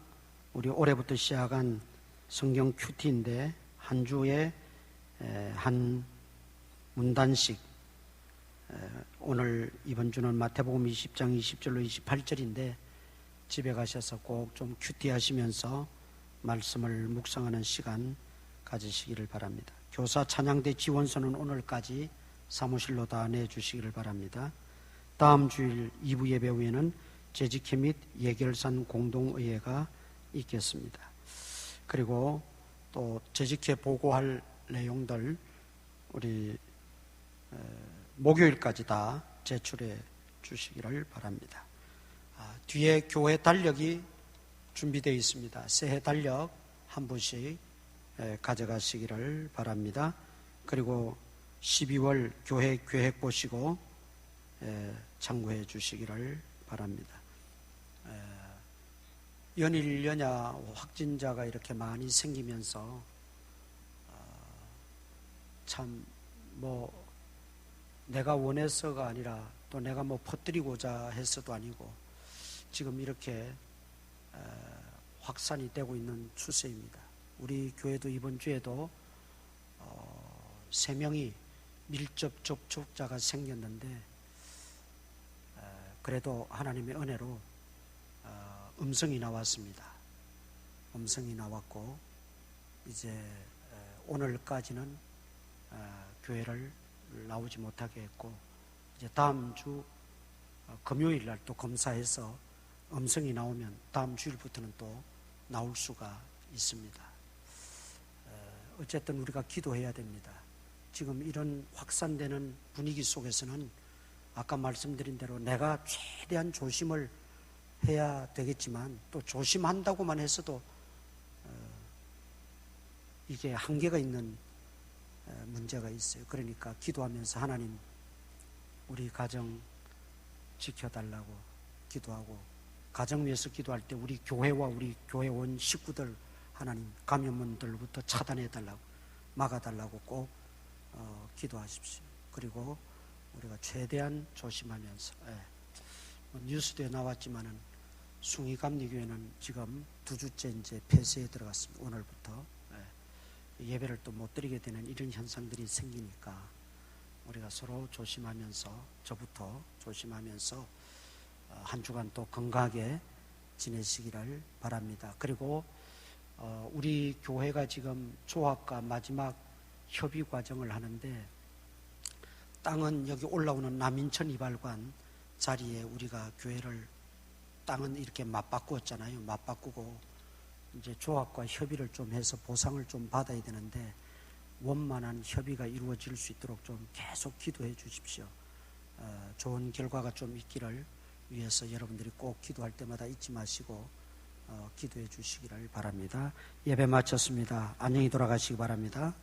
우리 올해부터 시작한 성경 큐티인데 한 주에 한 문단씩, 오늘 이번 주는 마태복음 20장 20절로 28절인데 집에 가셔서 꼭 좀 큐티 하시면서 말씀을 묵상하는 시간 가지시기를 바랍니다. 교사 찬양대 지원서는 오늘까지 사무실로 다 내주시기를 바랍니다. 다음 주일 2부 예배 후에는 재직회 및 예결산 공동의회가 있겠습니다. 그리고 또 재직회 보고할 내용들 우리 목요일까지 다 제출해 주시기를 바랍니다. 뒤에 교회 달력이 준비되어 있습니다. 새해 달력 한 분씩 가져가시기를 바랍니다. 그리고 12월 교회 계획 보시고 참고해 주시기를 바랍니다. 연일 연야 확진자가 이렇게 많이 생기면서 참 내가 원해서가 아니라 또 내가 퍼뜨리고자 해서도 아니고 지금 이렇게 확산이 되고 있는 추세입니다. 우리 교회도 이번 주에도 3명이 밀접 접촉자가 생겼는데 그래도 하나님의 은혜로 음성이 나왔습니다. 음성이 나왔고 이제 오늘까지는 교회를 나오지 못하게 했고 이제 다음 주 금요일 날 또 검사해서 음성이 나오면 다음 주일부터는 또 나올 수가 있습니다. 어쨌든 우리가 기도해야 됩니다. 지금 이런 확산되는 분위기 속에서는 아까 말씀드린 대로 내가 최대한 조심을 해야 되겠지만 또 조심한다고만 해서도 이게 한계가 있는 문제가 있어요. 그러니까 기도하면서 하나님 우리 가정 지켜달라고 기도하고 가정 위해서 기도할 때 우리 교회와 우리 교회 온 식구들 하나님 감염원들부터 차단해달라고 막아달라고 꼭 기도하십시오. 그리고 우리가 최대한 조심하면서 뉴스도에 나왔지만은 숭이감리교회는 지금 2주째 이제 폐쇄에 들어갔습니다. 오늘부터 예배를 또 못 드리게 되는 이런 현상들이 생기니까 우리가 서로 조심하면서 저부터 조심하면서 한 주간 또 건강하게 지내시기를 바랍니다. 그리고 우리 교회가 지금 조합과 마지막 협의 과정을 하는데 땅은 여기 올라오는 남인천 이발관 자리에 우리가 교회를 땅은 이렇게 맞바꾸었잖아요. 맞바꾸고 이제 조합과 협의를 좀 해서 보상을 좀 받아야 되는데 원만한 협의가 이루어질 수 있도록 좀 계속 기도해 주십시오. 좋은 결과가 좀 있기를 위해서 여러분들이 꼭 기도할 때마다 잊지 마시고 기도해 주시기를 바랍니다. 예배 마쳤습니다. 안녕히 돌아가시기 바랍니다.